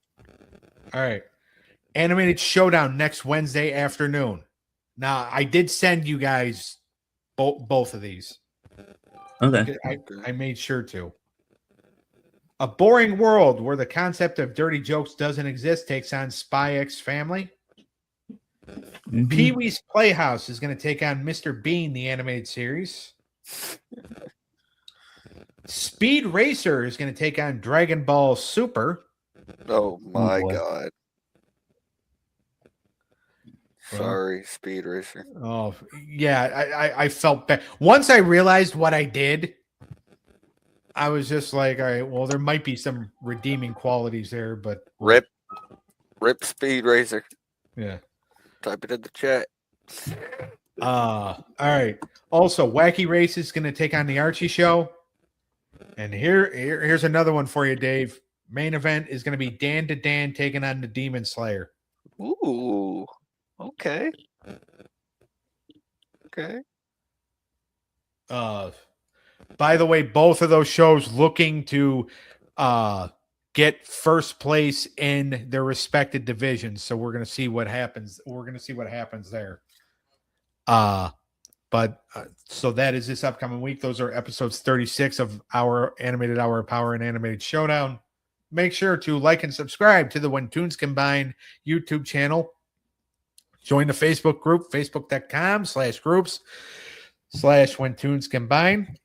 Speaker 2: All right. Animated Showdown next Wednesday afternoon. Now, I did send you guys both of these.
Speaker 3: Okay.
Speaker 2: I made sure to. A Boring World Where the Concept of Dirty Jokes Doesn't Exist takes on Spy X Family.
Speaker 3: Mhm.
Speaker 2: Pee-wee's Playhouse is going to take on Mr. Bean, the animated series. Speed Racer is going to take on Dragon Ball Super.
Speaker 5: Oh my
Speaker 3: boy.
Speaker 5: god.
Speaker 2: Well.
Speaker 5: Sorry, Speed Racer.
Speaker 2: Oh, yeah. I felt bad. Once I realized what I did, I was just like, all right, well, there might be some redeeming qualities there, but
Speaker 5: Rip Speed Racer.
Speaker 2: yeah.
Speaker 5: Type it in the chat.
Speaker 2: All right. Also, Wacky Race is going to take on the Archie show. And here's another one for you, Dave. Main event is going to be Dan to Dan taking on the Demon Slayer.
Speaker 5: Ooh. Okay. Okay.
Speaker 2: By the way, both of those shows looking to get first place in their respective divisions. So we're going to see what happens. We're going to see what happens there. So that is this upcoming week. Those are episodes 36 of our Animated Hour of Power and Animated Showdown. Make sure to like and subscribe to the When Tunes Combine YouTube channel. Join the Facebook group, facebook.com/groups/When Tunes Combine.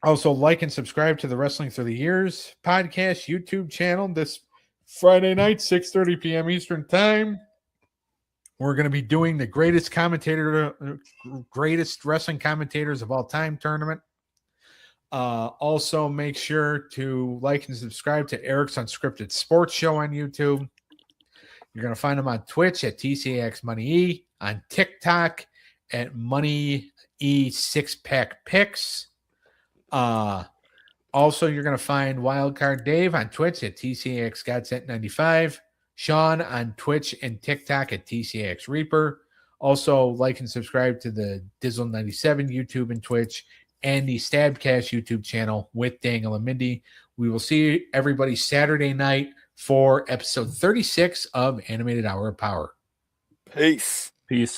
Speaker 2: Also, like and subscribe to the Wrestling Through the Years podcast YouTube channel this Friday night, 6:30 p.m. Eastern Time. We're going to be doing the greatest wrestling commentators of all time tournament. Also, make sure to like and subscribe to Eric's Unscripted Sports Show on YouTube. You're going to find him on Twitch at TCX Money E, on TikTok at Money E Six Pack Picks. Also, you're going to find Wildcard Dave on Twitch at TCX Godsent 95. Sean on Twitch and TikTok at TCX Reaper. Also, like and subscribe to the Dizzle 97 YouTube and Twitch and the Stabcast YouTube channel with Dangle and Mindy. We will see everybody Saturday night for episode 36 of Animated Hour of Power.
Speaker 5: Peace.
Speaker 4: Peace